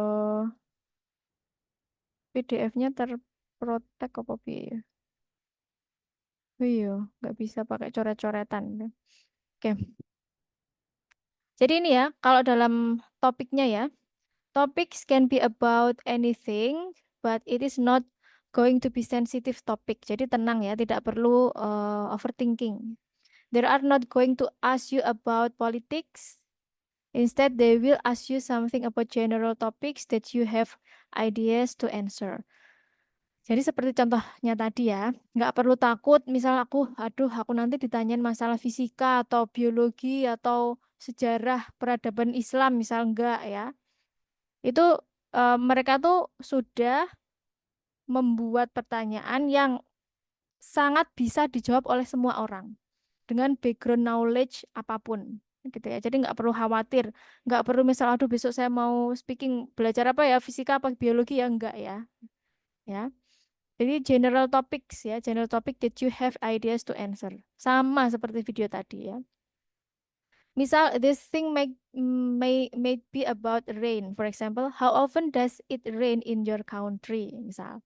PDF-nya terprotek apa piye ya? Oh iya, nggak bisa pakai coret-coretan. Oke. Jadi ini ya, kalau dalam topiknya ya, topics can be about anything, but it is not going to be sensitive topic. Jadi tenang ya, tidak perlu overthinking. They are not going to ask you about politics. Instead, they will ask you something about general topics that you have ideas to answer. Jadi seperti contohnya tadi ya, nggak perlu takut misal aku nanti ditanyain masalah fisika atau biologi atau sejarah peradaban Islam misal enggak ya. Itu mereka tuh sudah membuat pertanyaan yang sangat bisa dijawab oleh semua orang dengan background knowledge apapun gitu ya. Jadi nggak perlu khawatir, nggak perlu misal aduh besok saya mau speaking belajar apa ya, fisika apa biologi ya enggak ya. Ya. Jadi general topics ya, general topic that you have ideas to answer. Sama seperti video tadi ya. Misal this thing may be about rain. For example, how often does it rain in your country? Misal.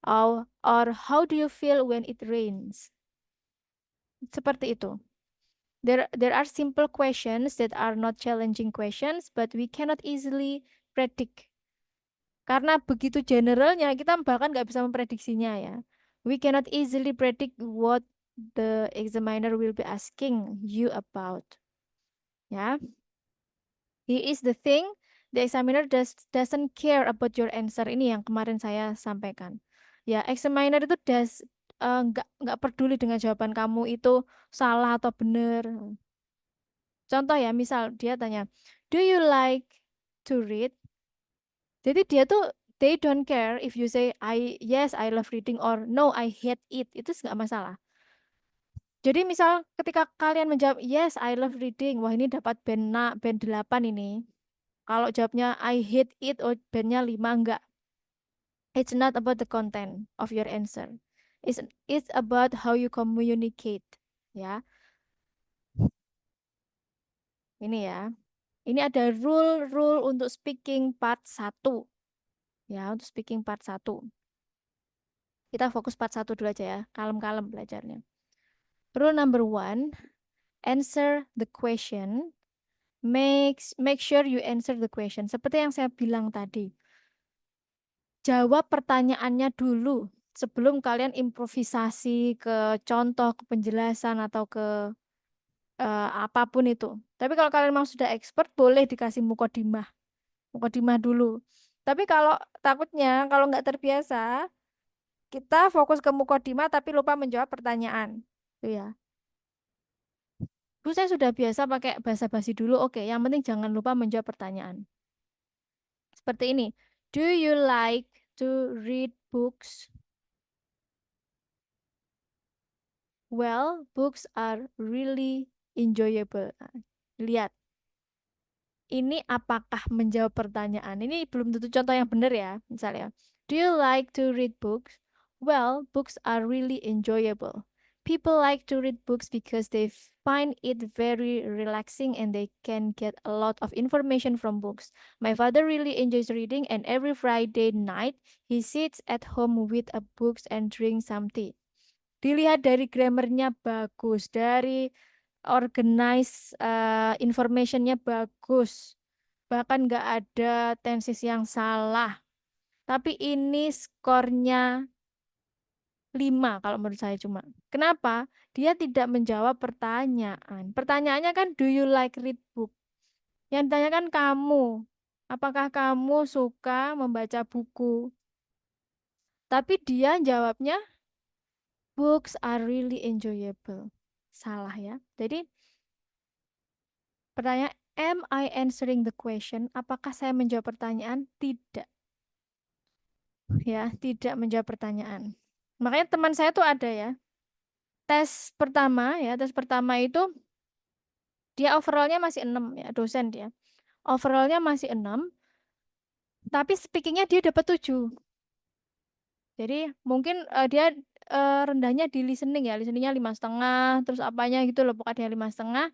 Or how do you feel when it rains? Seperti itu. There are simple questions that are not challenging questions, but we cannot easily predict. Karena begitu generalnya, kita bahkan nggak bisa memprediksinya ya. We cannot easily predict what the examiner will be asking you about. Ya, here is the thing, the examiner doesn't care about your answer. Ini yang kemarin saya sampaikan. Ya, examiner itu nggak peduli dengan jawaban kamu itu salah atau benar. Contoh ya, misal dia tanya, do you like to read? Jadi dia tuh they don't care if you say yes I love reading or no I hate it. Itu nggak masalah. Jadi misal ketika kalian menjawab yes I love reading, wah ini dapat band 8 ini. Kalau jawabnya I hate it, oh bandnya 5, enggak. It's not about the content of your answer. It's about how you communicate. Ya, ini ya. Ini ada rule untuk speaking part 1. Ya, untuk speaking part 1. Kita fokus part 1 dulu aja ya. Kalem-kalem belajarnya. Rule number 1, answer the question. Make sure you answer the question. Seperti yang saya bilang tadi. Jawab pertanyaannya dulu sebelum kalian improvisasi ke contoh, ke penjelasan atau ke apapun itu. Tapi kalau kalian memang sudah expert, boleh dikasih mukodimah dulu. Tapi kalau takutnya kalau nggak terbiasa, kita fokus ke mukodimah tapi lupa menjawab pertanyaan. Itu ya. Bu, saya sudah biasa pakai basa-basi dulu. Oke, yang penting jangan lupa menjawab pertanyaan. Seperti ini. Do you like to read books? Well, books are really enjoyable. Nah, lihat. Ini apakah menjawab pertanyaan? Ini belum tentu contoh yang benar ya. Misalnya, do you like to read books? Well, books are really enjoyable. People like to read books because they find it very relaxing and they can get a lot of information from books. My father really enjoys reading and every Friday night he sits at home with a books and drink some tea. Dilihat dari grammarnya bagus, dari organize informationnya bagus, bahkan nggak ada tenses yang salah. Tapi ini skornya 5 kalau menurut saya cuma. Kenapa? Dia tidak menjawab pertanyaan. Pertanyaannya kan do you like read book? Yang ditanyakan kamu. Apakah kamu suka membaca buku? Tapi dia jawabnya books are really enjoyable. Salah ya. Jadi pertanyaan, am I answering the question? Apakah saya menjawab pertanyaan? Tidak. Ya, tidak menjawab pertanyaan. Makanya teman saya tuh ada ya. Tes pertama itu dia overallnya masih 6 ya, dosen dia. Overallnya masih 6, tapi speakingnya dia dapat 7. Jadi mungkin dia rendahnya di listening ya, listeningnya 5,5, terus apanya gitu loh, pokoknya 5,5.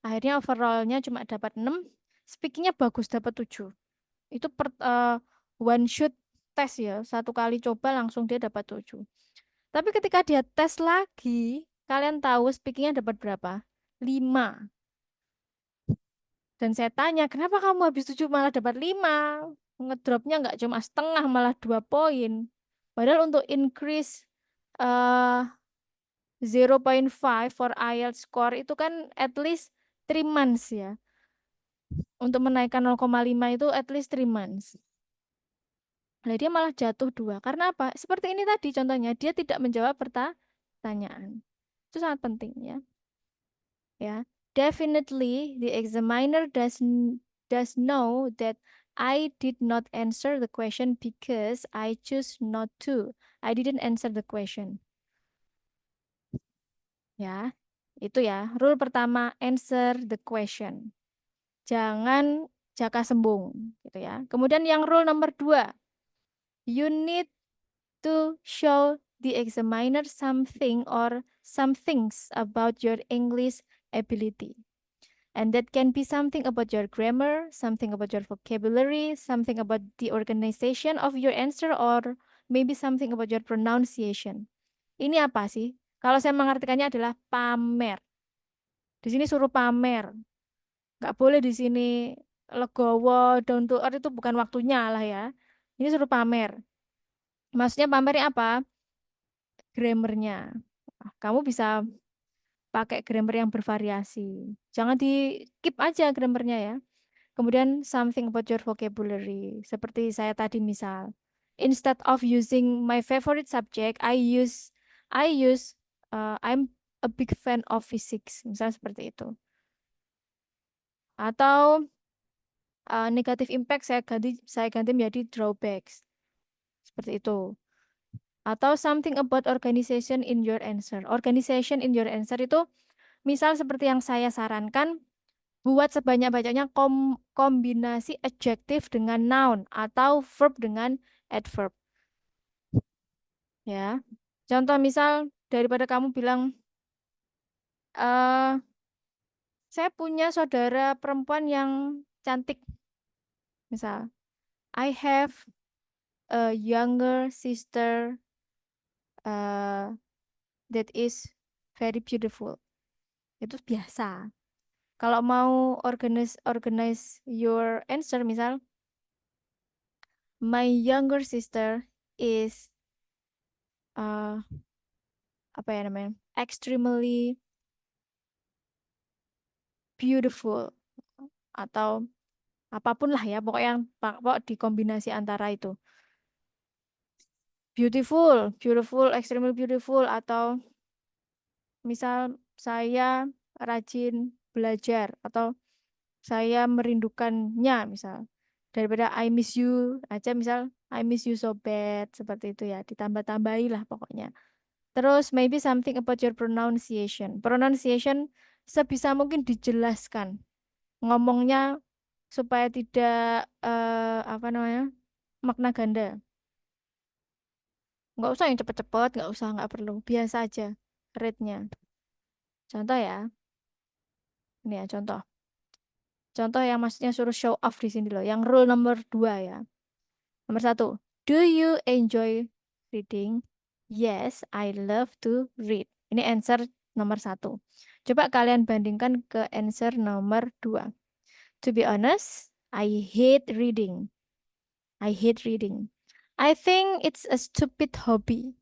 Akhirnya overallnya cuma dapat 6, speakingnya bagus dapat 7. Itu one shot tes ya, satu kali coba langsung dia dapat 7. Tapi ketika dia tes lagi, kalian tahu speakingnya dapat berapa? 5. Dan saya tanya, kenapa kamu habis 7 malah dapat 5? Ngedropnya nggak cuma setengah, malah 2 poin. Padahal untuk increase 0,5 for IELTS score itu kan at least 3 months ya. Untuk menaikkan 0,5 itu at least 3 months. Nah, dia malah jatuh 2. Karena apa? Seperti ini tadi contohnya, dia tidak menjawab pertanyaan. Itu sangat penting ya. Ya, definitely the examiner does know that I did not answer the question because I choose not to. I didn't answer the question. Ya, itu ya. Rule pertama, answer the question. Jangan jaka sembung, gitu ya. Kemudian yang rule nomor 2, you need to show the examiner something or some things about your English ability. And that can be something about your grammar, something about your vocabulary, something about the organization of your answer, or maybe something about your pronunciation. Ini apa sih? Kalau saya mengartikannya adalah pamer. Di sini suruh pamer. Nggak boleh di sini legowo, down to earth, itu bukan waktunya lah ya. Ini suruh pamer. Maksudnya pamernya apa? Grammarnya. Kamu bisa pakai grammar yang bervariasi. Jangan di keep aja grammarnya ya. Kemudian something about your vocabulary. Seperti saya tadi misal. Instead of using my favorite subject, I use I'm a big fan of physics, misalnya seperti itu. Atau negative impact saya ganti menjadi drawbacks, seperti itu. Atau something about organization in your answer. Organization in your answer itu misal seperti yang saya sarankan, buat sebanyak-banyaknya kombinasi adjective dengan noun atau verb dengan adverb. Ya. Contoh misal daripada kamu bilang saya punya saudara perempuan yang cantik. Misal, I have a younger sister that is very beautiful. Itu biasa. Kalau mau organize your answer, misal, my younger sister is apa ya namanya, extremely beautiful, atau apapun lah ya, pokoknya yang di kombinasi antara itu. Beautiful, extremely beautiful, atau misal saya rajin belajar, atau saya merindukannya, misal. Daripada I miss you aja, misal I miss you so bad, seperti itu ya, ditambah-tambahi lah pokoknya. Terus maybe something about your pronunciation. Pronunciation sebisa mungkin dijelaskan. Ngomongnya supaya tidak apa namanya, makna ganda. Nggak usah yang cepet-cepet, nggak perlu. Biasa aja rate-nya. Contoh ya. Ini ya contoh. Contoh yang maksudnya suruh show off di sini loh. Yang rule nomor 2 ya. Nomor 1. Do you enjoy reading? Yes, I love to read. Ini answer nomor 1. Coba kalian bandingkan ke answer nomor 2. To be honest, I hate reading. I hate reading. I think it's a stupid hobby.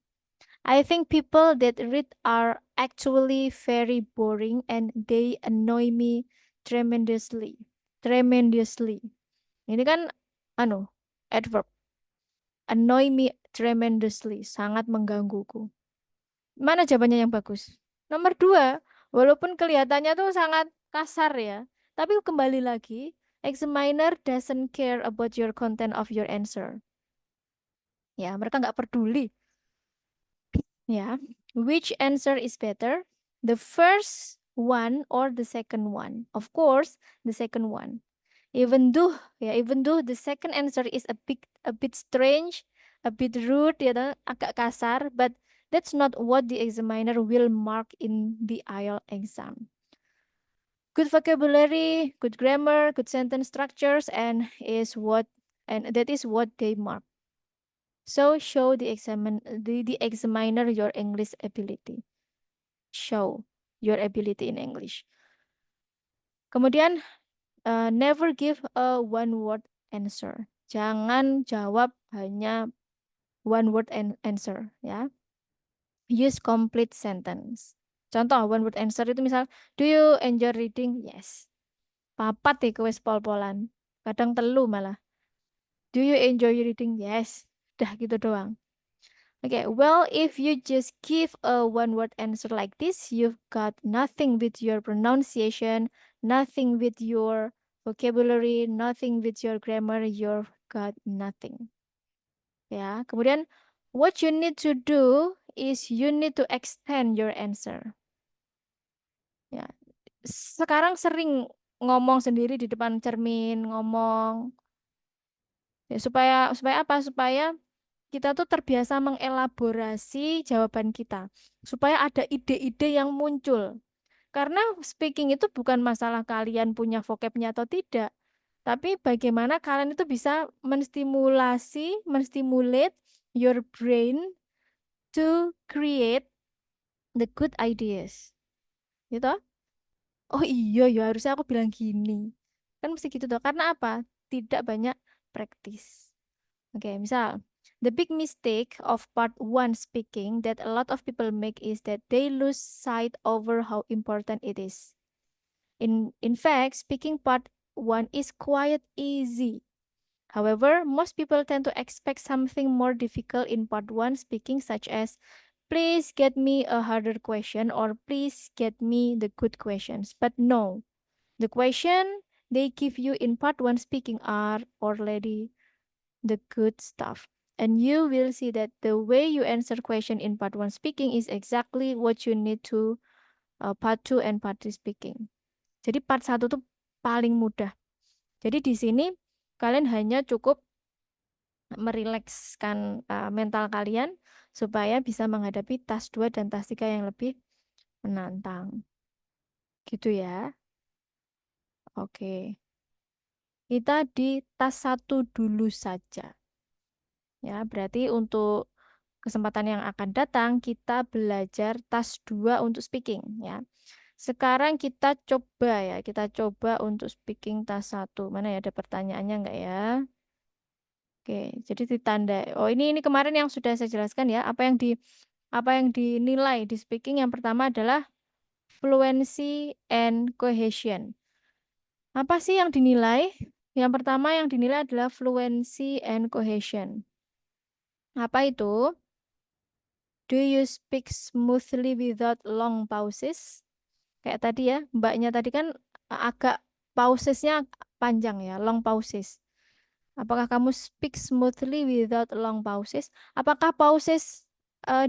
I think people that read are actually very boring and they annoy me tremendously. Tremendously. Ini kan adverb. Annoy me tremendously, sangat menggangguku. Mana jawabannya yang bagus? Nomor 2, walaupun kelihatannya tuh sangat kasar ya, tapi kembali lagi, examiner doesn't care about your content of your answer. Ya, mereka nggak peduli. Ya, which answer is better? The first one or the second one? Of course, the second one. Even though the second answer is a bit strange, a bit rude, ya, agak kasar, but that's not what the examiner will mark in the IELTS exam. Good vocabulary, good grammar, good sentence structures, and that is what they mark. So show the examiner your English ability. Show your ability in English. Kemudian never give a one word answer. Jangan jawab hanya one word answer ya. Use complete sentence. Contoh one word answer itu misal, do you enjoy reading? Yes. Papat iku wis pol-polan. Kadang telu malah. Do you enjoy reading? Yes. Dah gitu doang. Okay, well, if you just give a one-word answer like this, you've got nothing with your pronunciation, nothing with your vocabulary, nothing with your grammar, you've got nothing. Ya, kemudian what you need to do is you need to extend your answer. Ya, sekarang sering ngomong sendiri di depan cermin, ngomong. Ya, supaya apa? Supaya kita tuh terbiasa mengelaborasi jawaban kita supaya ada ide-ide yang muncul. Karena speaking itu bukan masalah kalian punya vocabnya atau tidak, tapi bagaimana kalian itu bisa menstimulate your brain to create the good ideas. Gitu? Oh iya ya, harusnya aku bilang gini. Kan mesti gitu tuh. Karena apa? Tidak banyak praktis. Oke, misal the big mistake of part 1 speaking that a lot of people make is that they lose sight over how important it is. In fact, speaking part 1 is quite easy. However, most people tend to expect something more difficult in part 1 speaking, such as please get me a harder question or please get me the good questions. But no, the question they give you in part 1 speaking are already the good stuff. And you will see that the way you answer question in part 1 speaking is exactly what you need to part 2 and part 3 speaking. Jadi part 1 tuh paling mudah. Jadi di sini kalian hanya cukup merilekskan mental kalian supaya bisa menghadapi tas 2 dan tas 3 yang lebih menantang. Gitu ya. Oke. Kita di tas 1 dulu saja. Ya, berarti untuk kesempatan yang akan datang kita belajar tas 2 untuk speaking ya. Sekarang kita coba untuk speaking tas 1. Mana ya, ada pertanyaannya enggak ya? Oke, jadi ditanda. Oh, ini kemarin yang sudah saya jelaskan ya. Apa yang dinilai di speaking yang pertama adalah fluency and cohesion. Apa sih yang dinilai? Yang pertama yang dinilai adalah fluency and cohesion. Apa itu? Do you speak smoothly without long pauses? Kayak tadi ya, mbaknya tadi kan agak pausesnya panjang ya, long pauses. Apakah kamu speak smoothly without long pauses? Apakah pauses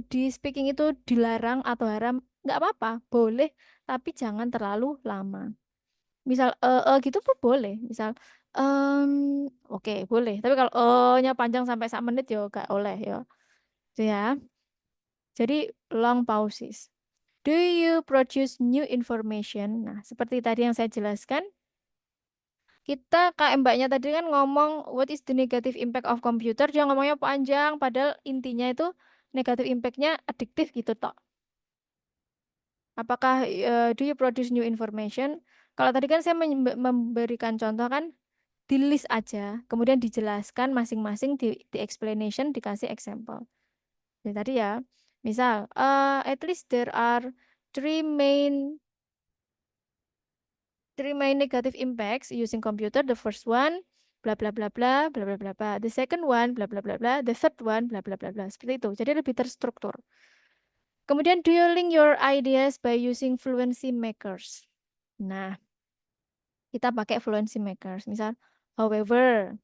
di speaking itu dilarang atau haram? Nggak apa-apa, boleh, tapi jangan terlalu lama. Misal gitu pun boleh. Misal oke, boleh. Tapi kalau nya panjang sampai 1 menit ya nggak oleh ya. Itu ya. Jadi long pauses. Do you produce new information? Nah, seperti tadi yang saya jelaskan, kita kayak mbaknya tadi kan ngomong what is the negative impact of computer, dia ngomongnya panjang, padahal intinya itu negative impact-nya adiktif gitu toh. Apakah do you produce new information? Kalau tadi kan saya memberikan contoh kan di list aja, kemudian dijelaskan masing-masing di explanation dikasih example. Jadi tadi ya, misal at least there are three main negative impacts using computer. The first one bla bla bla bla bla bla bla bla. The second one bla bla bla bla. The third one bla bla bla bla. Seperti itu. Jadi lebih terstruktur. Kemudian do you link your ideas by using fluency makers? Nah, kita pakai fluency makers. Misal, however,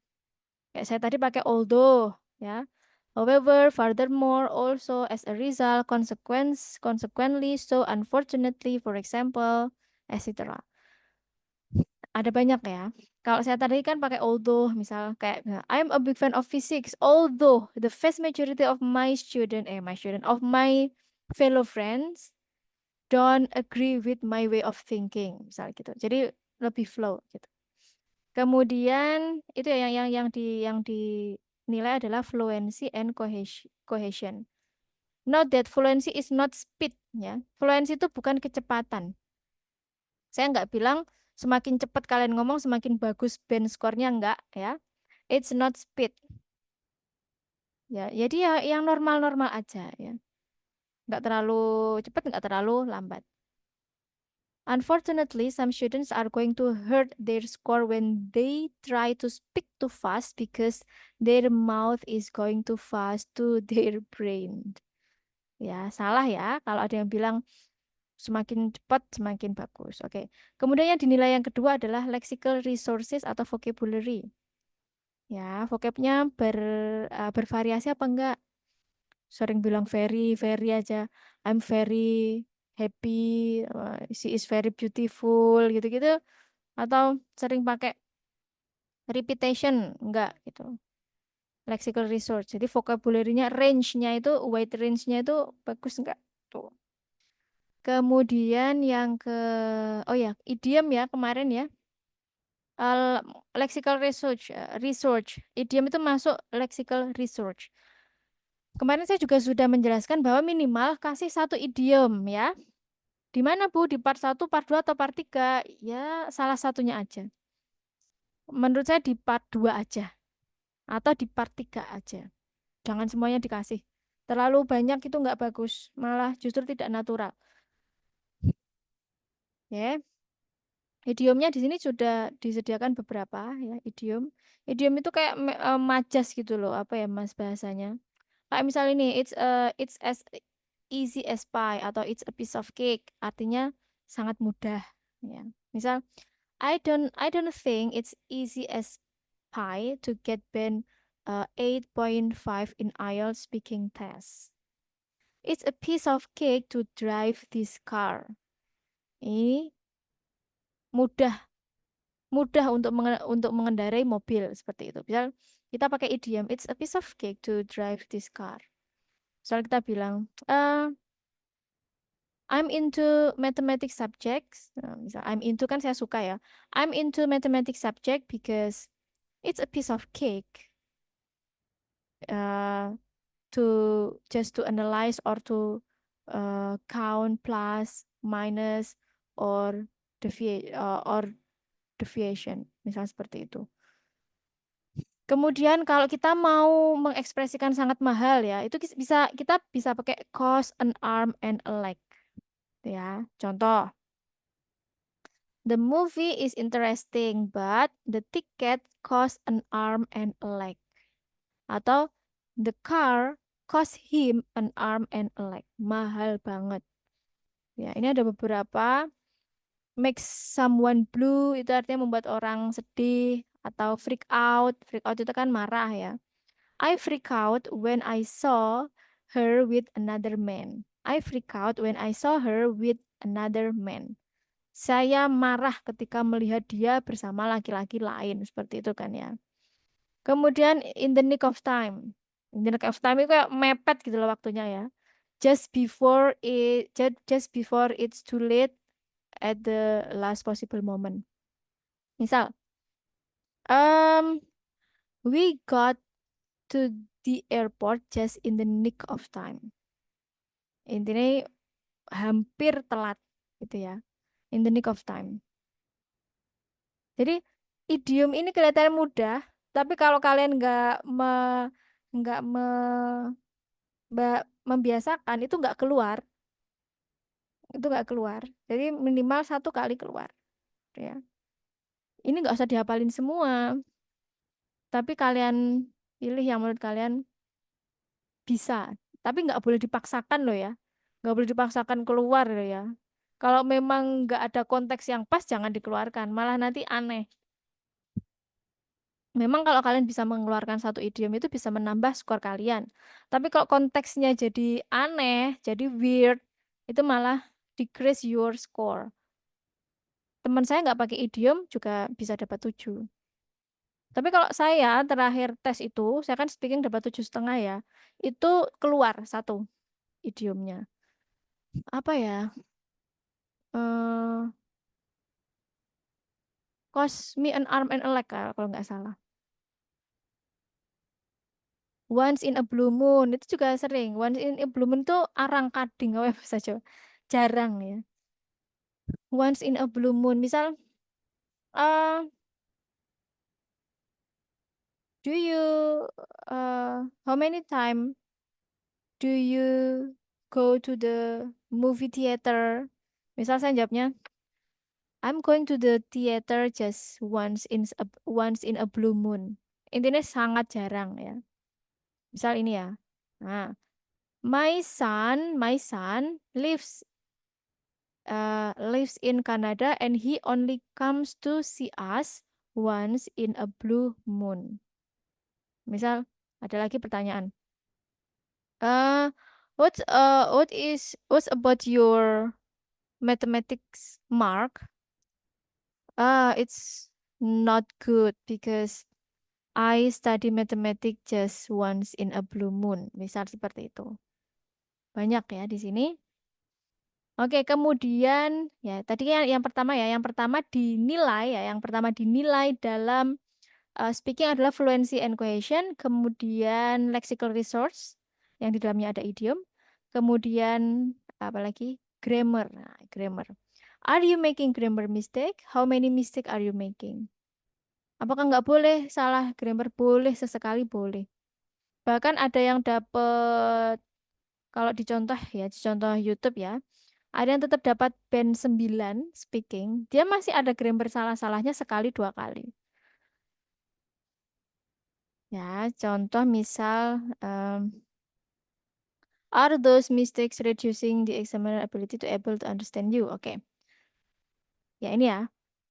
kayak saya tadi pakai although, ya. However, furthermore, also, as a result, consequently, so unfortunately, for example, etc. Ada banyak ya. Kalau saya tadi kan pakai although, misal kayak I'm a big fan of physics, although the vast majority of of my fellow friends don't agree with my way of thinking, misal gitu. Jadi lebih flow gitu. Kemudian itu ya yang dinilai adalah fluency and cohesion. Note that fluency is not speed ya. Fluency itu bukan kecepatan. Saya nggak bilang semakin cepat kalian ngomong semakin bagus band skornya, enggak ya. It's not speed. Ya, jadi ya yang normal-normal aja ya. Nggak terlalu cepat, nggak terlalu lambat. Unfortunately, some students are going to hurt their score when they try to speak too fast because their mouth is going too fast to their brain. Ya, salah ya kalau ada yang bilang semakin cepat semakin bagus. Oke. Kemudian yang dinilai yang kedua adalah lexical resources atau vocabulary. Ya, vocabnya bervariasi apa enggak? Sering bilang very aja. I'm very happy, she is very beautiful gitu-gitu, atau sering pakai repetition enggak gitu. Lexical resource. Jadi vocabulary-nya range-nya itu wide range-nya itu bagus enggak? Tuh. Kemudian yang idiom ya kemarin ya. Lexical research. Idiom itu masuk lexical research. Kemarin saya juga sudah menjelaskan bahwa minimal kasih 1 idiom ya. Di mana Bu? Di part 1, part 2 atau part 3? Ya, salah satunya aja. Menurut saya di part 2 aja. Atau di part 3 aja. Jangan semuanya dikasih. Terlalu banyak itu nggak bagus. Malah justru tidak natural. Ya. Idiomnya di sini sudah disediakan beberapa ya, idiom. Idiom itu kayak majas gitu loh, apa ya Mas bahasanya? Kayak misal ini, it's as easy as pie atau it's a piece of cake, artinya sangat mudah. Ya. Misal, I don't think it's easy as pie to get band 8.5 in IELTS speaking test. It's a piece of cake to drive this car. Ini mudah untuk mengendarai mobil seperti itu. Misal kita pakai idiom, it's a piece of cake to drive this car. Misal kita bilang, I'm into mathematics subjects. Misal I'm into kan saya suka ya. I'm into mathematics subject because it's a piece of cake to just to analyze or to count plus, minus, or deviation. Misal seperti itu. Kemudian kalau kita mau mengekspresikan sangat mahal ya, itu kita bisa pakai cost an arm and a leg. Ya, contoh. The movie is interesting, but the ticket cost an arm and a leg. Atau the car cost him an arm and a leg. Mahal banget. Ya, ini ada beberapa. Make someone blue itu artinya membuat orang sedih atau freak out. Freak out itu kan marah ya. I freak out when I saw her with another man. I freak out when I saw her with another man. Saya marah ketika melihat dia bersama laki-laki lain. Seperti itu kan ya. Kemudian in the nick of time. In the nick of time itu kayak mepet gitu loh waktunya ya. Just before it's too late at the last possible moment. Misal, we got to the airport just in the nick of time. Intinya hampir telat gitu ya. In the nick of time. Jadi idiom ini kelihatan mudah, tapi kalau kalian nggak membiasakan itu nggak keluar. Jadi minimal 1 kali keluar, ya. Ini nggak usah dihafalin semua, tapi kalian pilih yang menurut kalian bisa. Tapi nggak boleh dipaksakan loh ya, nggak boleh dipaksakan keluar loh ya. Kalau memang nggak ada konteks yang pas, jangan dikeluarkan, malah nanti aneh. Memang kalau kalian bisa mengeluarkan 1 idiom itu bisa menambah skor kalian. Tapi kalau konteksnya jadi aneh, jadi weird, itu malah decrease your score. Teman saya nggak pakai idiom juga bisa dapat 7. Tapi kalau saya terakhir tes itu, saya kan speaking dapat 7,5 ya. Itu keluar 1 idiomnya. Apa ya? Cost me an arm and a leg kalau nggak salah. Once in a blue moon itu juga sering. Once in a blue moon tuh arang kading apa ya bahasa Jawa. Jarang ya. Once in a blue moon. Misal do you how many time do you go to the movie theater? Misal saya jawabnya I'm going to the theater just once in a blue moon. Intinya sangat jarang ya. Misal ini ya. Nah, my son lives in Canada and he only comes to see us once in a blue moon. Misal ada lagi pertanyaan. What's about your mathematics mark? It's not good because I study mathematics just once in a blue moon. Misal seperti itu. Banyak ya di sini. Oke, kemudian ya tadi yang pertama ya, yang pertama dinilai dalam speaking adalah fluency and cohesion, kemudian lexical resource yang di dalamnya ada idiom, kemudian apa lagi? Grammar. Nah, grammar. Are you making grammar mistake? How many mistake are you making? Apakah nggak boleh salah grammar? Boleh, sesekali boleh. Bahkan ada yang dapat kalau di contoh YouTube ya. Ada yang tetap dapat band 9 speaking, dia masih ada grammar salah-salahnya sekali 2 kali. Ya, contoh misal Are those mistakes reducing the examiner ability to able to understand you? Oke. Ya ini ya.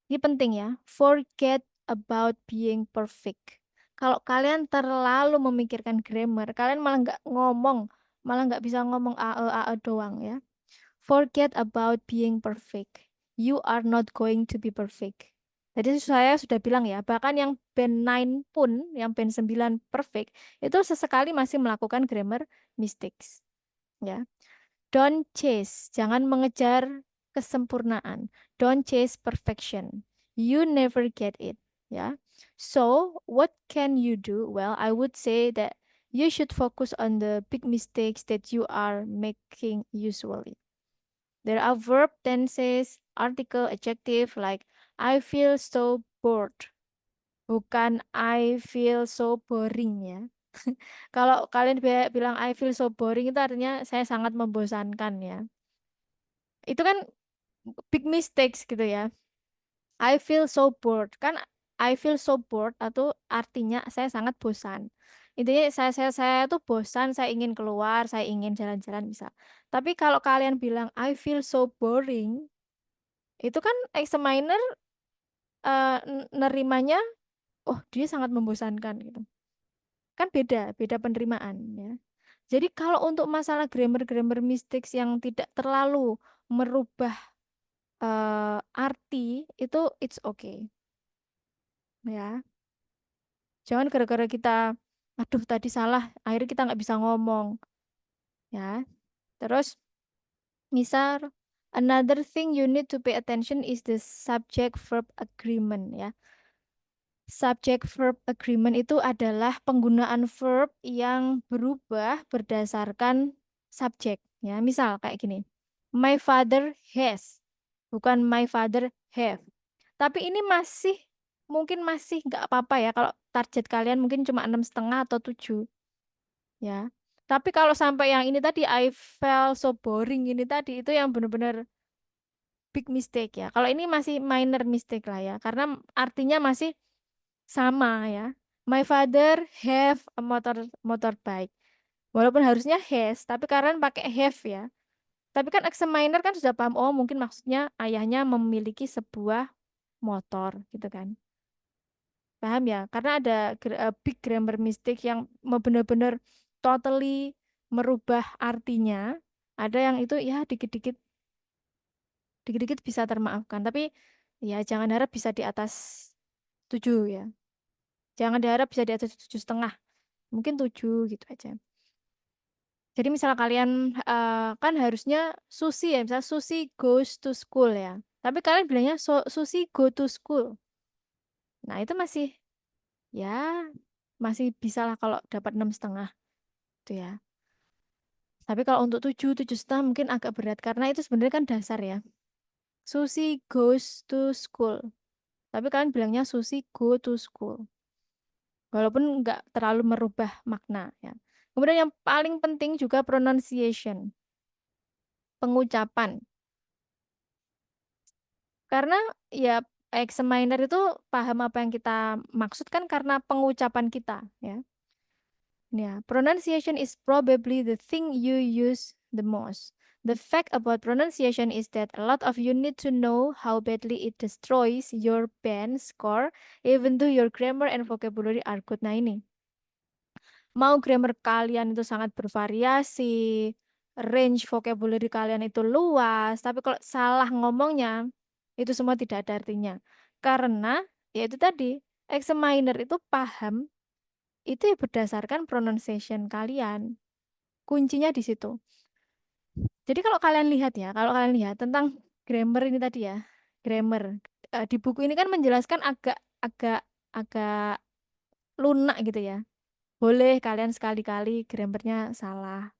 Ini penting ya. Forget about being perfect. Kalau kalian terlalu memikirkan grammar, kalian malah nggak ngomong, malah nggak bisa ngomong ae doang ya. Forget about being perfect. You are not going to be perfect. Jadi saya sudah bilang ya, bahkan yang band 9 pun, yang band 9 perfect, itu sesekali masih melakukan grammar mistakes. Ya. Don't chase, jangan mengejar kesempurnaan. Don't chase perfection. You never get it. Ya. So, what can you do? Well, I would say that you should focus on the big mistakes that you are making usually. There are verb tenses, article, adjective like I feel so bored. Bukan I feel so boring ya. Kalau kalian bilang I feel so boring itu artinya saya sangat membosankan ya. Itu kan big mistakes gitu ya. I feel so bored. Kan I feel so bored atau artinya saya sangat bosan. Intinya saya tuh bosan, saya ingin keluar, saya ingin jalan-jalan bisa. Tapi kalau kalian bilang I feel so boring, itu kan examiner nerimanya oh dia sangat membosankan gitu. Kan beda penerimaan ya. Jadi kalau untuk masalah grammar mistakes yang tidak terlalu merubah arti itu it's okay ya. Jangan gara-gara kita aduh tadi salah akhirnya kita nggak bisa ngomong ya. Terus misal another thing you need to pay attention is the subject verb agreement ya. Subject verb agreement itu adalah penggunaan verb yang berubah berdasarkan subjek ya. Misal kayak gini. My father has, bukan my father have. Tapi ini mungkin masih nggak apa-apa ya kalau target kalian mungkin cuma 6,5 atau 7 ya. Tapi kalau sampai yang ini tadi I felt so boring ini tadi itu yang benar-benar big mistake ya. Kalau ini masih minor mistake lah ya karena artinya masih sama ya. My father have a motorbike. Walaupun harusnya has, tapi kalian pakai have ya. Tapi kan examiner kan sudah paham, oh mungkin maksudnya ayahnya memiliki sebuah motor gitu kan. Paham ya? Karena ada big grammar mistake yang benar-benar totally merubah artinya. Ada yang itu ya dikit-dikit bisa termaafkan. Tapi ya jangan harap bisa di atas 7 ya. Jangan diharap bisa di atas 7,5. Mungkin 7 gitu aja. Jadi misalnya kalian kan harusnya Susi ya, misalnya Susi goes to school ya. Tapi kalian bilangnya Susi go to school. Nah, itu ya masih bisa lah kalau dapat 6,5 itu ya. Tapi kalau untuk 7,5 mungkin agak berat karena itu sebenarnya kan dasar ya. Susi goes to school. Tapi kalian bilangnya Susi go to school. Walaupun nggak terlalu merubah makna ya. Kemudian yang paling penting juga pronunciation. Pengucapan. Karena ya examiner itu paham apa yang kita maksudkan karena pengucapan kita ya. Ya, pronunciation is probably the thing you use the most. The fact about pronunciation is that a lot of you need to know how badly it destroys your band score even though your grammar and vocabulary are good. Nah ini, mau grammar kalian itu sangat bervariasi, range vocabulary kalian itu luas, tapi kalau salah ngomongnya itu semua tidak ada artinya. Karena ya itu tadi, examiner itu paham itu ya berdasarkan pronunciation kalian. Kuncinya di situ. Jadi kalau kalian lihat tentang grammar ini tadi ya, grammar di buku ini kan menjelaskan agak agak agak lunak gitu ya. Boleh kalian sekali-kali grammarnya salah,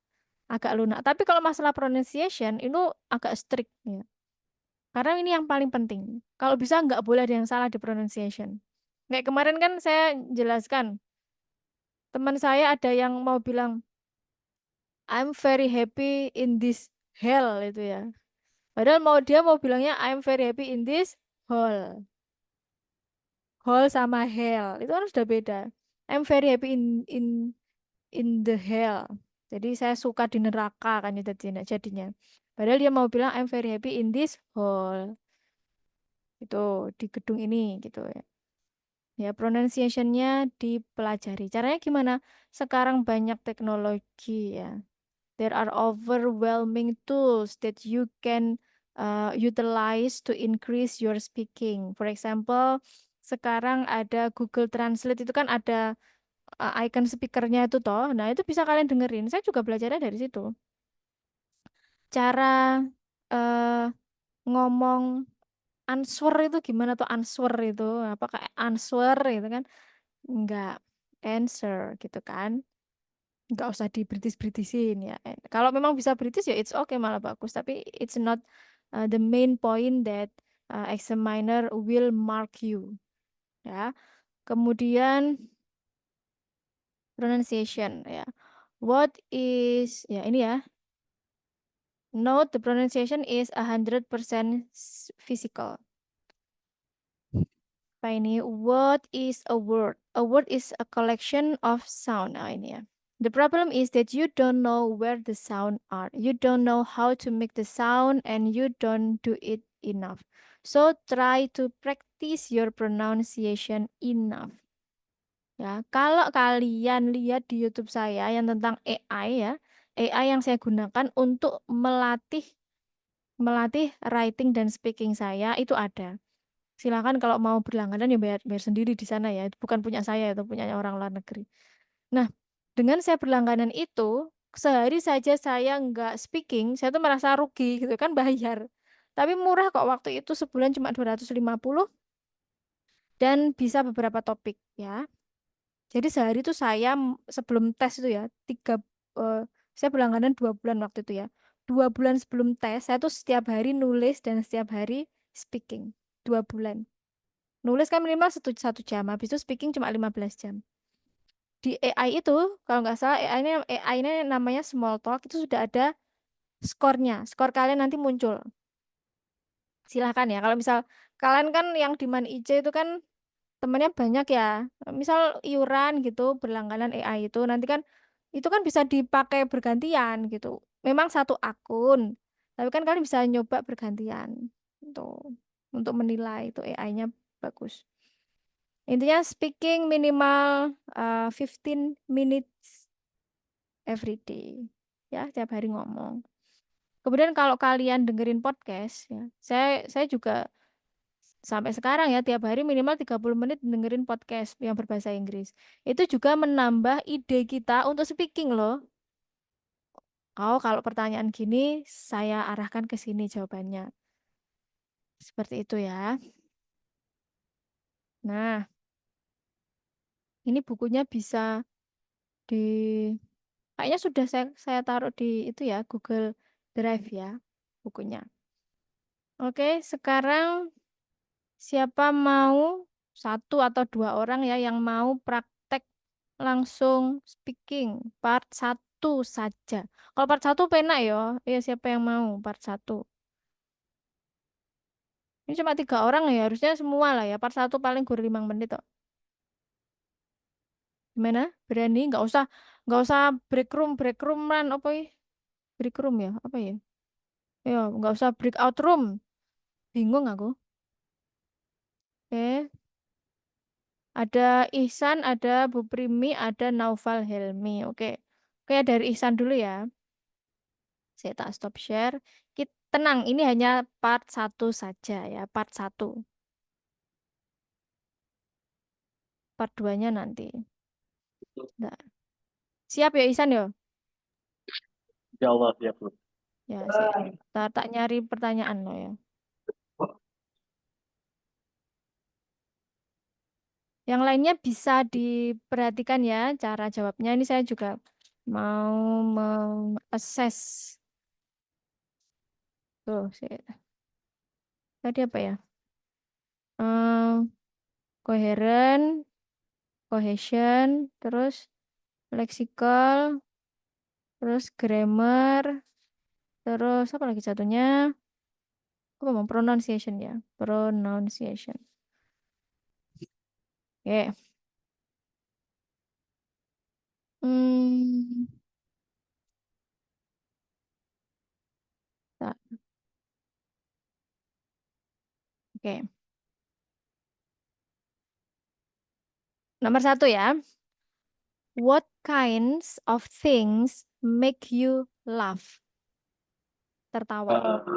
agak lunak. Tapi kalau masalah pronunciation itu agak strict ya. Karena ini yang paling penting. Kalau bisa nggak boleh ada yang salah di pronunciation. Kayak kemarin kan saya jelaskan, teman saya ada yang mau bilang I'm very happy in this hell itu ya. Padahal dia mau bilangnya I'm very happy in this hall. Hall sama hell itu kan sudah beda. I'm very happy in the hell. Jadi saya suka di neraka kan ya jadinya. Padahal dia mau bilang I'm very happy in this hall. Itu di gedung ini gitu ya. Ya, pronunciation-nya dipelajari. Caranya gimana? Sekarang banyak teknologi ya. There are overwhelming tools that you can utilize to increase your speaking. For example, sekarang ada Google Translate itu kan ada icon speakernya itu toh. Nah, itu bisa kalian dengerin. Saya juga belajarnya dari situ. Cara eh, ngomong answer itu gimana tuh answer itu? Apakah answer itu kan? Enggak, answer gitu kan. Enggak usah di British-Britishin ya. Kalau memang bisa British ya it's okay malah bagus. Tapi it's not the main point that examiner will mark you. Ya. Kemudian pronunciation ya. What is ya ini ya. Note the pronunciation is 100% physical. Apa ini? What is a word? A word is a collection of sound. Nah, ini ya. The problem is that you don't know where the sound are. You don't know how to make the sound and you don't do it enough. So try to practice your pronunciation enough. Ya, kalau kalian lihat di YouTube saya yang tentang AI ya, AI yang saya gunakan untuk melatih writing dan speaking saya itu ada. Silakan kalau mau berlangganan ya bayar sendiri di sana ya. Itu bukan punya saya, itu punyanya orang luar negeri. Nah, dengan saya berlangganan itu, sehari saja saya nggak speaking, saya tuh merasa rugi gitu kan bayar. Tapi murah kok waktu itu sebulan cuma 250 dan bisa beberapa topik ya. Jadi sehari itu saya sebelum tes itu ya, eh, saya berlangganan 2 bulan waktu itu ya. 2 bulan sebelum tes, saya tuh setiap hari nulis dan setiap hari speaking. 2 bulan. Nulis kan minimal satu jam, habis itu speaking cuma 15 jam. Di AI itu, kalau nggak salah AI ini namanya small talk, itu sudah ada skornya. Skor kalian nanti muncul. Silahkan ya, kalau misal kalian kan yang di Man IJ itu kan temannya banyak ya. Misal iuran gitu, berlangganan AI itu, nanti kan itu kan bisa dipakai bergantian gitu. Memang satu akun, tapi kan kalian bisa nyoba bergantian. Tuh, untuk menilai itu AI-nya bagus. Intinya speaking minimal 15 minutes every day. Ya, tiap hari ngomong. Kemudian kalau kalian dengerin podcast ya, saya juga sampai sekarang ya tiap hari minimal 30 menit dengerin podcast yang berbahasa Inggris. Itu juga menambah ide kita untuk speaking loh. Oh, kalau pertanyaan gini saya arahkan ke sini jawabannya. Seperti itu ya. Nah, ini bukunya bisa di kayaknya sudah saya taruh di itu ya Google Drive ya bukunya. Oke, sekarang siapa mau satu atau dua orang ya yang mau praktek langsung speaking part 1 saja. Kalau part 1 penak ya. Iya, siapa yang mau part 1? Ini cuma 3 orang ya, harusnya semua lah ya. Part 1 paling gur 5 menit kok. Gimana? Berani? Nggak usah break room run apa ya? Break room ya? Apa ya? Ya, nggak usah breakout room. Bingung aku. Oke, ada Ihsan, ada Bu Primi, ada Naufal Helmi. Oke, oke dari Ihsan dulu ya. Saya tak stop share. Kita tenang, ini hanya part 1 saja ya, part 1. Part 2-nya nanti. Nah, siap ya Ihsan ya? Ya Allah, ya Bu. Ya, siap. Tak nyari pertanyaan lo ya. Yang lainnya bisa diperhatikan ya cara jawabnya. Ini saya juga mau mengakses. Tuh, tadi apa ya? Ehm, Coherent, cohesion, terus lexical, terus grammar, terus apa lagi satunya? Apa mau pronunciation ya? Pronunciation. Oke. Hmm, Oke. Nomor 1 ya. What kinds of things make you laugh? Tertawa.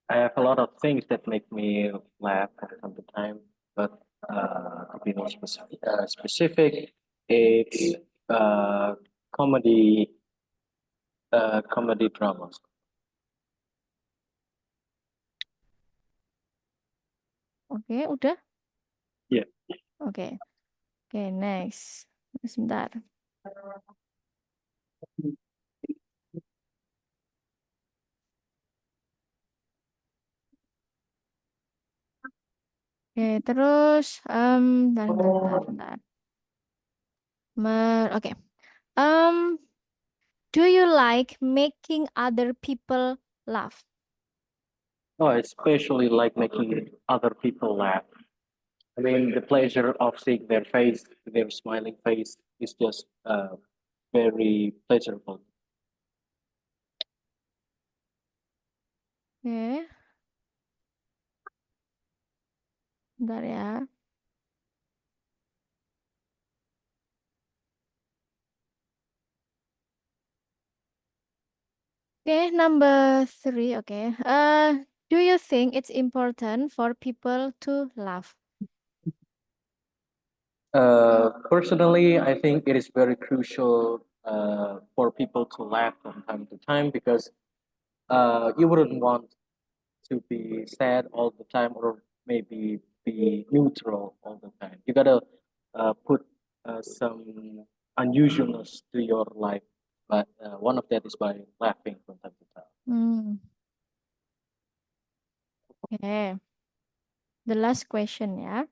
I have a lot of things that make me laugh from time to time, but to be more specific, it's uh, comedy comedy dramas. Oke, udah? Yeah. Oke. Oke, next. Sebentar. Oke, terus bentar. Oke. Um, do you like making other people laugh? Oh, I especially like making other people laugh. I mean, the pleasure of seeing their face, their smiling face, is just very pleasurable. Oke. Bentar ya. Okay, number 3. Okay. Do you think it's important for people to laugh? Personally, I think it is very crucial for people to laugh from time to time because you wouldn't want to be sad all the time or maybe be neutral all the time. You gotta put some unusualness to your life, but one of that is by laughing from time to time. Hmm. Okay. The last question ya.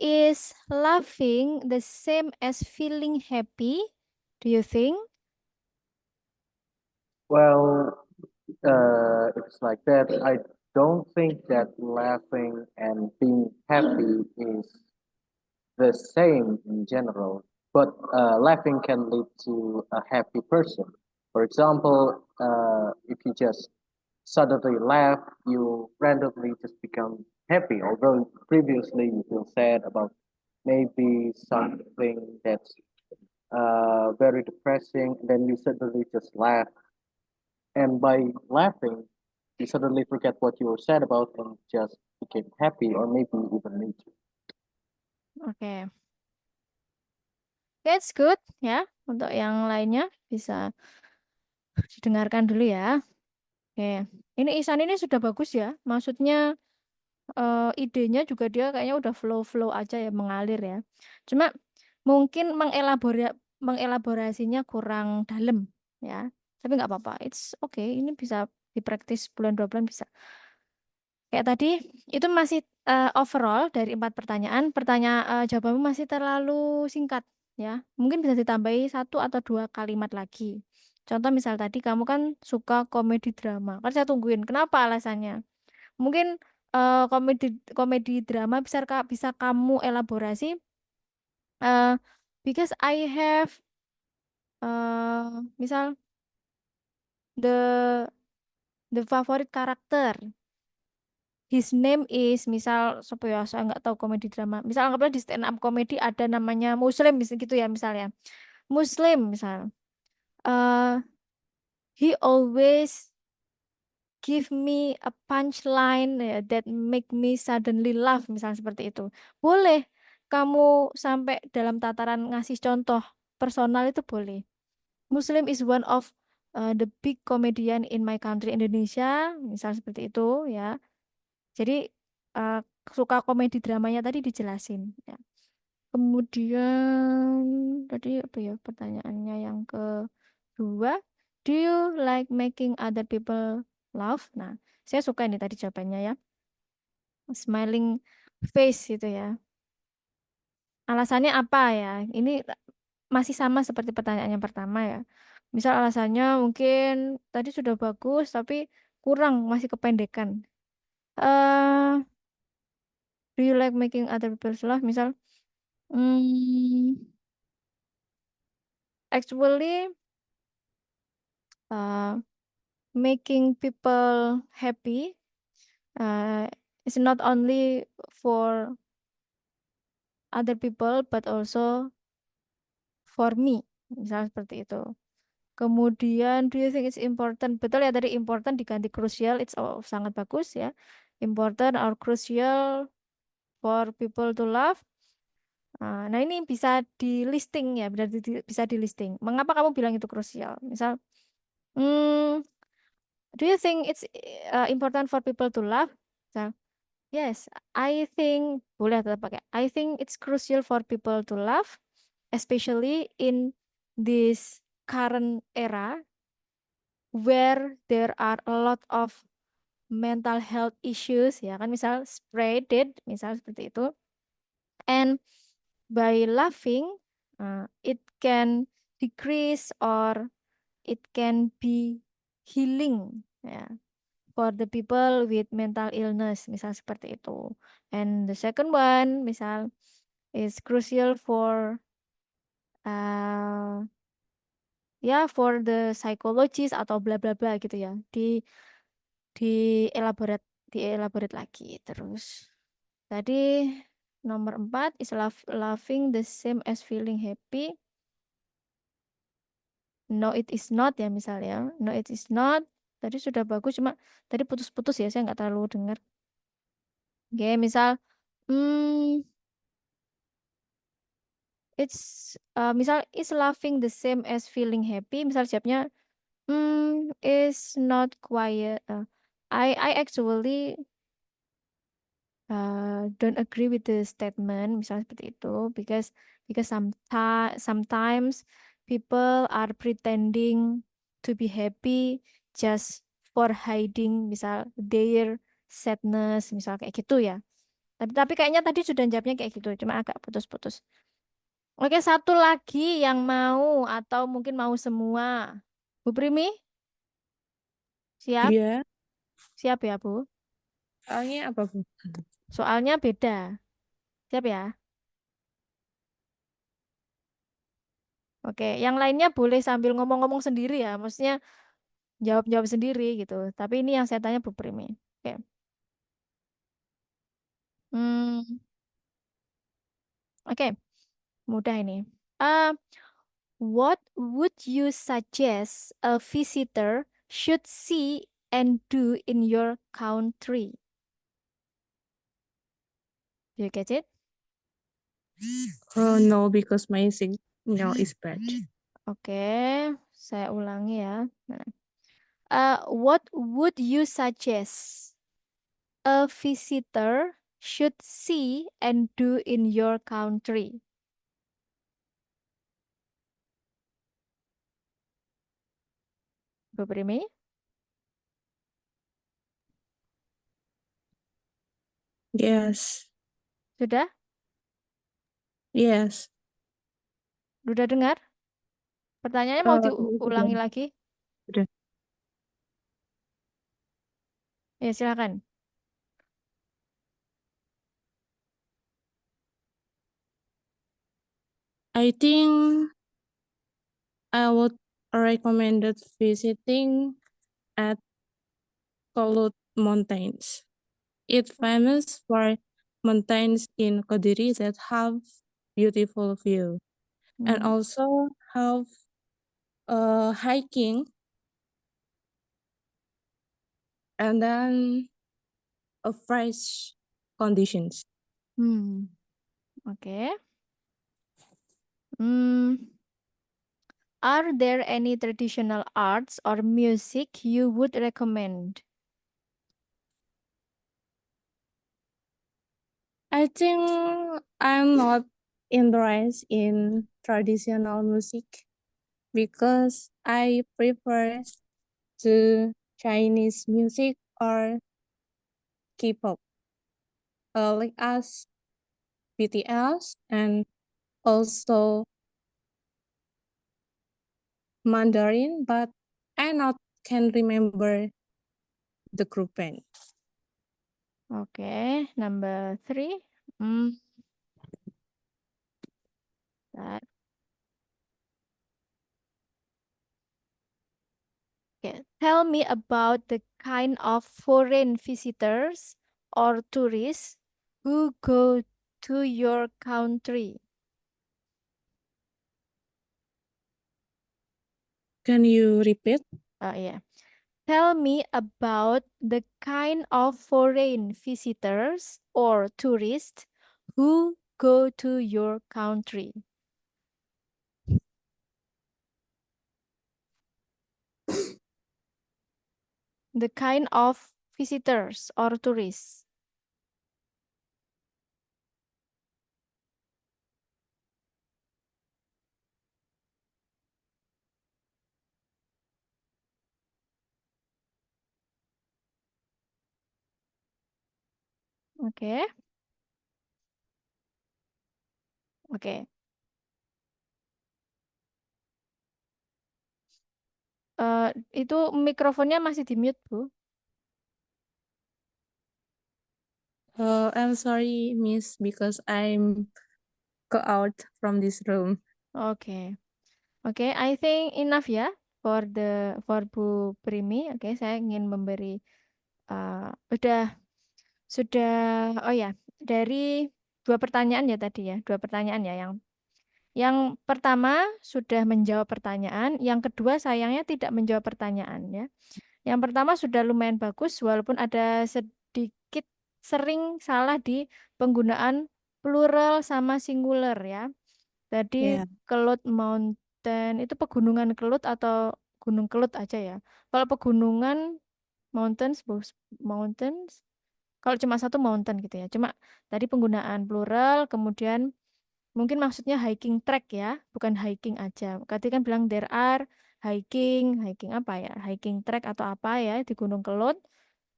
Is laughing the same as feeling happy? Do you think? Well, if it's like that, I don't think that laughing and being happy is the same in general, but laughing can lead to a happy person. For example, if you just suddenly laugh, you randomly just become happy, although previously you feel sad about maybe something that's very depressing, then you suddenly just laugh. And by laughing, you suddenly forget what you were sad about and just became happy or maybe even neutral. Oke. That's good ya. Untuk yang lainnya bisa didengarkan dulu ya. Oke. Ini Isan ini sudah bagus ya. Maksudnya idenya juga dia kayaknya udah flow-flow aja ya, mengalir ya. Cuma mungkin mengelaborasinya kurang dalam ya. Tapi nggak apa-apa. It's okay. Ini bisa dipraktis bulan 2 bulan bisa. Kayak tadi itu masih overall dari 4 pertanyaan, jawabanmu masih terlalu singkat ya. Mungkin bisa ditambahi 1 atau 2 kalimat lagi. Contoh misal tadi kamu kan suka komedi drama. Kan saya tungguin. Kenapa alasannya? Mungkin komedi komedi drama bisa kamu elaborasi. Because I have misal the favorite character. His name is misal supaya saya nggak tahu komedi drama. Misal anggaplah di stand up comedy ada namanya Muslim gitu ya misalnya. Muslim misal. He always give me a punchline that make me suddenly laugh misalnya seperti itu. Boleh kamu sampai dalam tataran ngasih contoh personal itu boleh. Muslim is one of the big comedian in my country Indonesia, misal seperti itu ya. Jadi eh, suka komedi dramanya tadi dijelasin ya. Kemudian tadi apa ya pertanyaannya yang kedua, do you like making other people laugh? Nah, saya suka ini tadi jawabannya ya. Smiling face itu ya. Alasannya apa ya? Ini masih sama seperti pertanyaan yang pertama ya. Misal alasannya mungkin tadi sudah bagus tapi kurang masih kependekan. eh do you like making other people laugh? Misal, hmm, actually, uh, making people happy is not only for other people but also for me. Misal seperti itu. Kemudian, do you think it's important? Betul ya, tadi important diganti crucial, it's sangat bagus ya. Important or crucial for people to love. Nah, ini bisa di listing ya, benar bisa di listing. Mengapa kamu bilang itu krusial? Misal, do you think it's important for people to love? Misal, yes, I think boleh tetap pakai. I think it's crucial for people to love, especially in this current era where there are a lot of mental health issues, ya kan, misal spreaded, misal seperti itu. And by laughing, it can decrease or it can be healing, ya, for the people with mental illness, misal seperti itu. And the second one, misal, is crucial for ya for the psychologist atau bla bla bla gitu ya. Di elaborate lagi terus. Tadi nomor 4 is laughing the same as feeling happy. No, it is not ya misalnya. No, it is not. Tadi sudah bagus, cuma tadi putus-putus ya, saya nggak terlalu dengar. Oke, misal, misal is laughing the same as feeling happy. Misal siapnya, is not quiet. I actually don't agree with the statement, misalnya seperti itu, because sometimes people are pretending to be happy just for hiding misal their sadness, misal kayak gitu ya. Tapi kayaknya tadi sudah jawabnya kayak gitu, cuma agak putus-putus. Oke, satu lagi yang mau atau mungkin mau semua. Bu Primi, siap? Iya. Siap ya, Bu? Soalnya apa, Bu? Soalnya beda. Siap ya? Oke, yang lainnya boleh sambil ngomong-ngomong sendiri ya, maksudnya jawab-jawab sendiri gitu. Tapi ini yang saya tanya Bu Primi. Oke. Hmm, oke, mudah ini. Uh, what would you suggest a visitor should see and do in your country? Do you get it? Oh no, because my signal is bad. Oke, saya ulangi ya. Nah, what would you suggest a visitor should see and do in your country? Bu Primi, Yes. sudah? Yes. Sudah dengar? Pertanyaannya mau Sudah. diulangi lagi? Sudah. Ya, silakan. I think I would recommend visiting at Kolut Mountains. It's famous for mountains in Kodiri that have beautiful view and Hmm. also have hiking and then a fresh conditions. Hmm. Oke. Hmm. Are there any traditional arts or music you would recommend? I think I'm not interested in traditional music because I prefer to Chinese music or K-pop, like us BTS and also Mandarin, but I not can remember the group band. Oke, number 3. Hmm. That. Oke, Tell me about the kind of foreign visitors or tourists who go to your country. Can you repeat? Yeah. Tell me about the kind of foreign visitors or tourists who go to your country. The kind of visitors or tourists. Oke. Oke. Itu mikrofonnya masih di mute, Bu. I'm sorry, Miss, because I'm go out from this room. Oke. Oke, I think enough ya for Bu Primi. Oke, saya ingin memberi sudah oh ya, dari dua pertanyaan ya tadi ya, dua pertanyaan ya yang pertama sudah menjawab pertanyaan, yang kedua sayangnya tidak menjawab pertanyaan ya. Yang pertama sudah lumayan bagus walaupun ada sedikit sering salah di penggunaan plural sama singular ya. Tadi Yeah. Kelut Mountain itu pegunungan Kelut atau Gunung Kelut aja ya. Kalau pegunungan mountains, kalau cuma satu mountain gitu ya. Cuma tadi penggunaan plural, kemudian mungkin maksudnya hiking track ya, bukan hiking aja. Tadi kan bilang there are hiking apa ya? Hiking track atau apa ya di Gunung Kelut.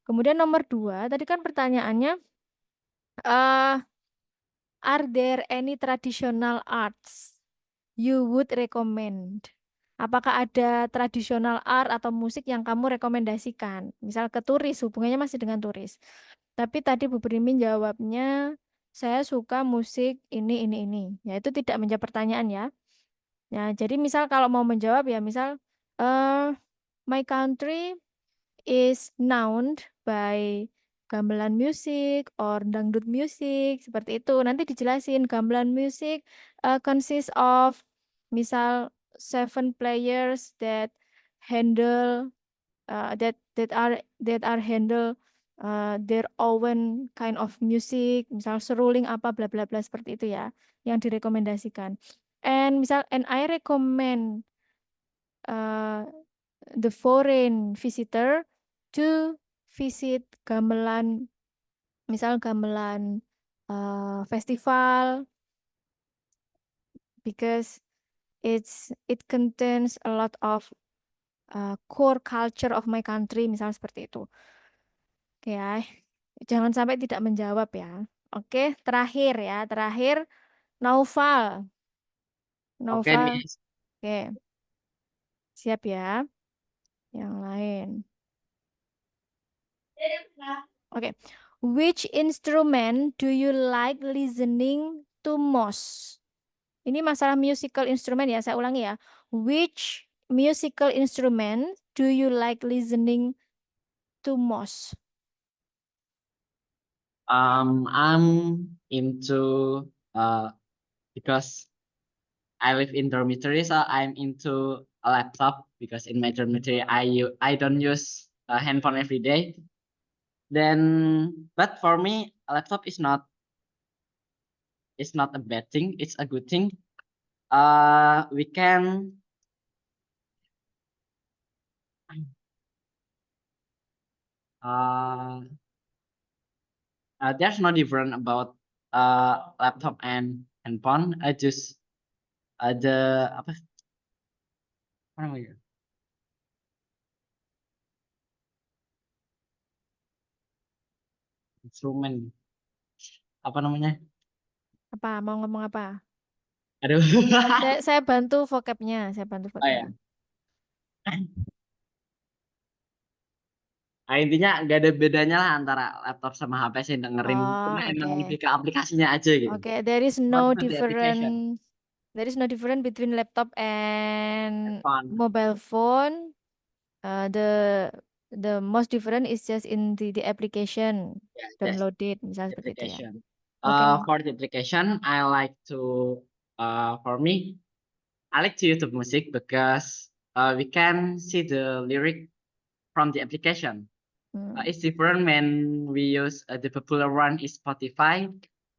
Kemudian nomor 2, tadi kan pertanyaannya, uh, are there any traditional arts you would recommend? Apakah ada tradisional art atau musik yang kamu rekomendasikan? Misal ke turis, hubungannya masih dengan turis. Tapi tadi Bu Primin jawabnya, saya suka musik ini. Ya, itu tidak menjawab pertanyaan ya. Ya, jadi misal kalau mau menjawab ya, misal, my country is known by gamelan music or dangdut music, seperti itu. Nanti dijelasin gamelan music consists of misal 7 players that handle that are handle their own kind of music, misal seruling apa bla bla bla seperti itu ya, yang direkomendasikan. And I recommend the foreign visitor to visit gamelan, misal gamelan festival, because it contains a lot of core culture of my country, misal seperti itu. Oke ya, jangan sampai tidak menjawab ya. Oke, terakhir Naufal. Oke, Naufal, Miss. oke, siap ya. Yang lain. Oke, which instrument do you like listening to most? Ini masalah musical instrument ya, saya ulangi ya. Which musical instrument do you like listening to most? I'm into because I live in dormitory, so I'm into a laptop because in my dormitory I don't use a handphone every day. But for me, a laptop is not a bad thing. It's a good thing. We can there's no different about laptop and handphone. I just the apa namanya? Instrumen apa namanya? Apa? Mau ngomong apa? Aduh. Saya bantu vocabnya, Oh ya. Nah, intinya nggak ada bedanya lah antara laptop sama HP sih dengerin. Oh, Cuma emang oke. lebih ke aplikasinya aja gitu. Oke, there is Not no the application. difference between laptop and Handphone. mobile phone. The most different is just in the application Yeah, that's downloaded, misalnya seperti itu ya. application. Oke. For the application, for me, I like to YouTube music because we can see the lyric from the application. Hmm. It's different when we use the popular one is Spotify.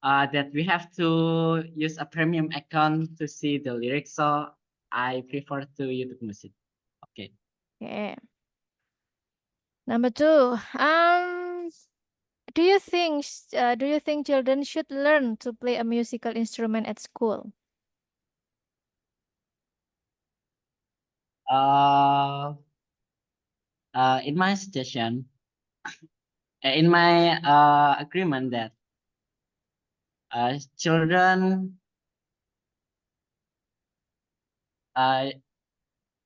That we have to use a premium account to see the lyrics. So I prefer to YouTube music. Okay. Oke. Number two, do you think children should learn to play a musical instrument at school? In my suggestion, in my agreement that children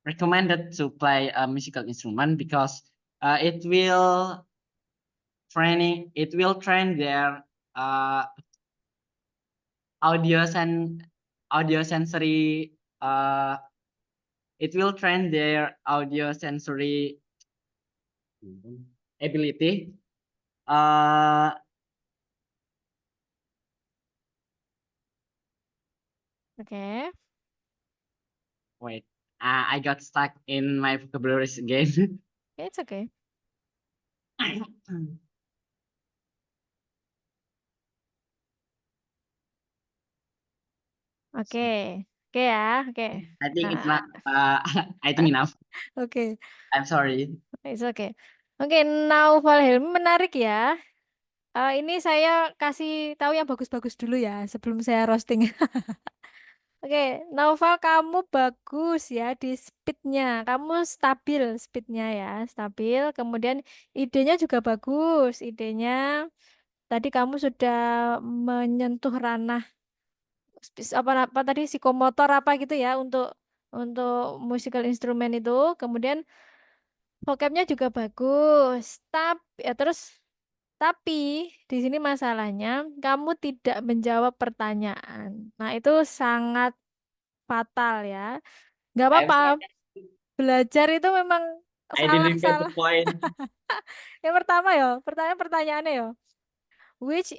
recommended to play a musical instrument because it will train their uh, audio sensory it will train their audio sensory ability. Oke. Wait, I got stuck in my vocabularies again. It's okay. Oke. Oke ya, oke. I think it's Nah, not. I think enough. oke. I'm sorry. It's okay. Oke, Naufal Helmi menarik ya. Ini saya kasih tahu yang bagus-bagus dulu ya sebelum saya roasting. Oke, Naufal kamu bagus ya di speednya. Kamu stabil speednya ya, stabil. Kemudian idenya juga bagus. Idenya tadi kamu sudah menyentuh ranah apa tadi psikomotor apa gitu ya untuk musical instrument itu. Kemudian vocabnya juga bagus. Tapi di sini masalahnya kamu tidak menjawab pertanyaan. Nah, itu sangat fatal ya. Nggak I'm apa-apa. sorry. Belajar itu memang I didn't get the salah-salah. point. Yang pertama ya, pertanyaannya ya. Which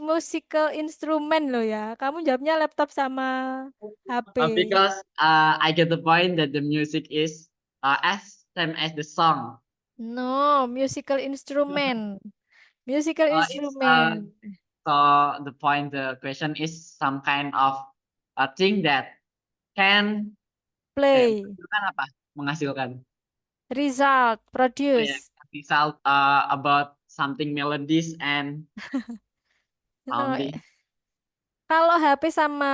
musical instrument lo ya? Kamu jawabnya laptop sama HP. Because I get the point that the music is as same as the song. No, musical instrument. Musical It's instrument. so the question is some kind of a thing that can Play. menghasilkan apa? Menghasilkan. Result. Oh, yeah, Produce. result about something melodies and No, sounding. kalau HP sama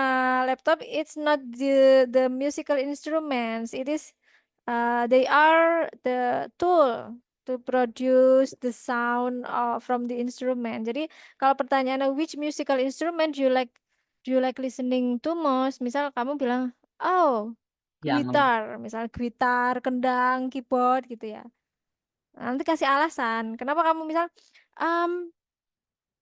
laptop, it's not the musical instruments. They are the tool to produce the sound from the instrument. Jadi kalau pertanyaannya which musical instrument do you like listening to most? Misal kamu bilang, oh, Yang gitar, misal gitar, kendang, keyboard gitu ya. Nanti kasih alasan. Kenapa kamu misal, um,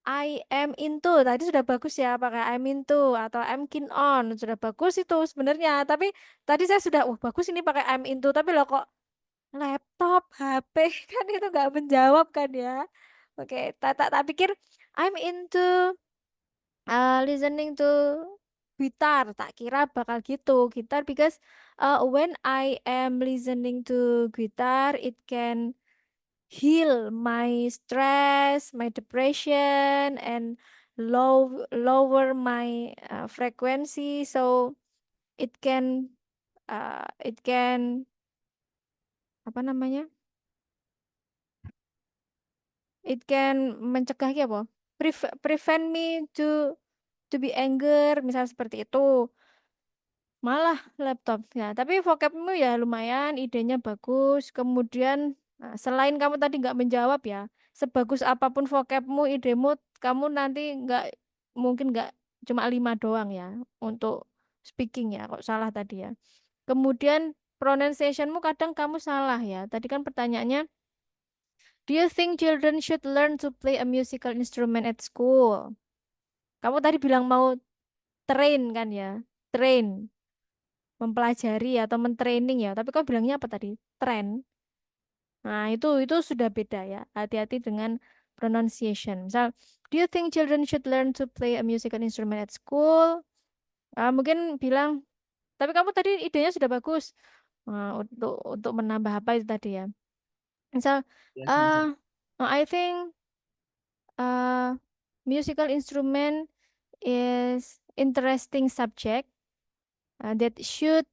I am into tadi sudah bagus ya pakai I'm into atau I'm keen on sudah bagus itu sebenarnya tapi tadi saya sudah bagus ini pakai I'm into tapi loh kok laptop HP kan itu nggak menjawab kan ya. Oke tak pikir I'm into listening to gitar tak kira bakal gitu gitar because when I am listening to guitar it can heal my stress, my depression, and lower my frequency. So it can apa namanya? It can mencegah apa? Prevent me to be anger, misal seperti itu. Malah laptop ya, tapi vocabmu ya lumayan, idenya bagus. Kemudian selain kamu tadi nggak menjawab ya, sebagus apapun vocabmu, idemu, kamu nanti mungkin nggak cuma 5 doang ya untuk speaking ya, kok salah tadi ya. Kemudian pronunciationmu kadang kamu salah ya. Tadi kan pertanyaannya, do you think children should learn to play a musical instrument at school? Kamu tadi bilang mau train kan ya, train. Mempelajari atau mentraining ya. Tapi kau bilangnya apa tadi? Tren. Nah, itu sudah beda ya. Hati-hati dengan pronunciation. Misal, do you think children should learn to play a musical instrument at school? Mungkin bilang, tapi kamu tadi idenya sudah bagus. Untuk menambah apa itu tadi ya. Misal, Yes, uh, Mister. I think musical instrument is interesting subject that should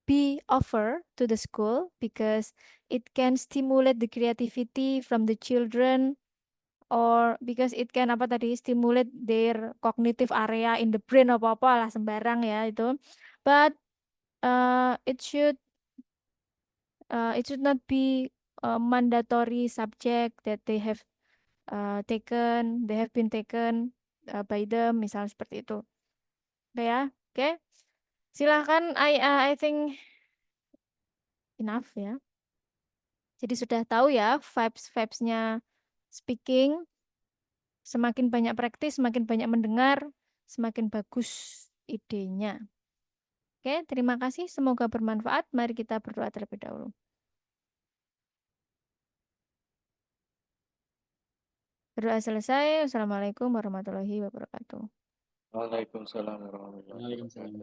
be offered to the school because it can stimulate the creativity from the children or because it can apa tadi stimulate their cognitive area in the brain apa-apa lah sembarang ya itu. But it should not be a mandatory subject that they have been taken by them, misal seperti itu. Oke ya, oke. Silahkan, I think enough ya. Jadi sudah tahu ya vibes-vibesnya speaking. Semakin banyak praktis, semakin banyak mendengar, semakin bagus idenya. Oke, terima kasih. Semoga bermanfaat. Mari kita berdoa terlebih dahulu. Berdoa selesai. Wassalamualaikum warahmatullahi wabarakatuh. Waalaikumsalam warahmatullahi Waalaikumsalam. wabarakatuh.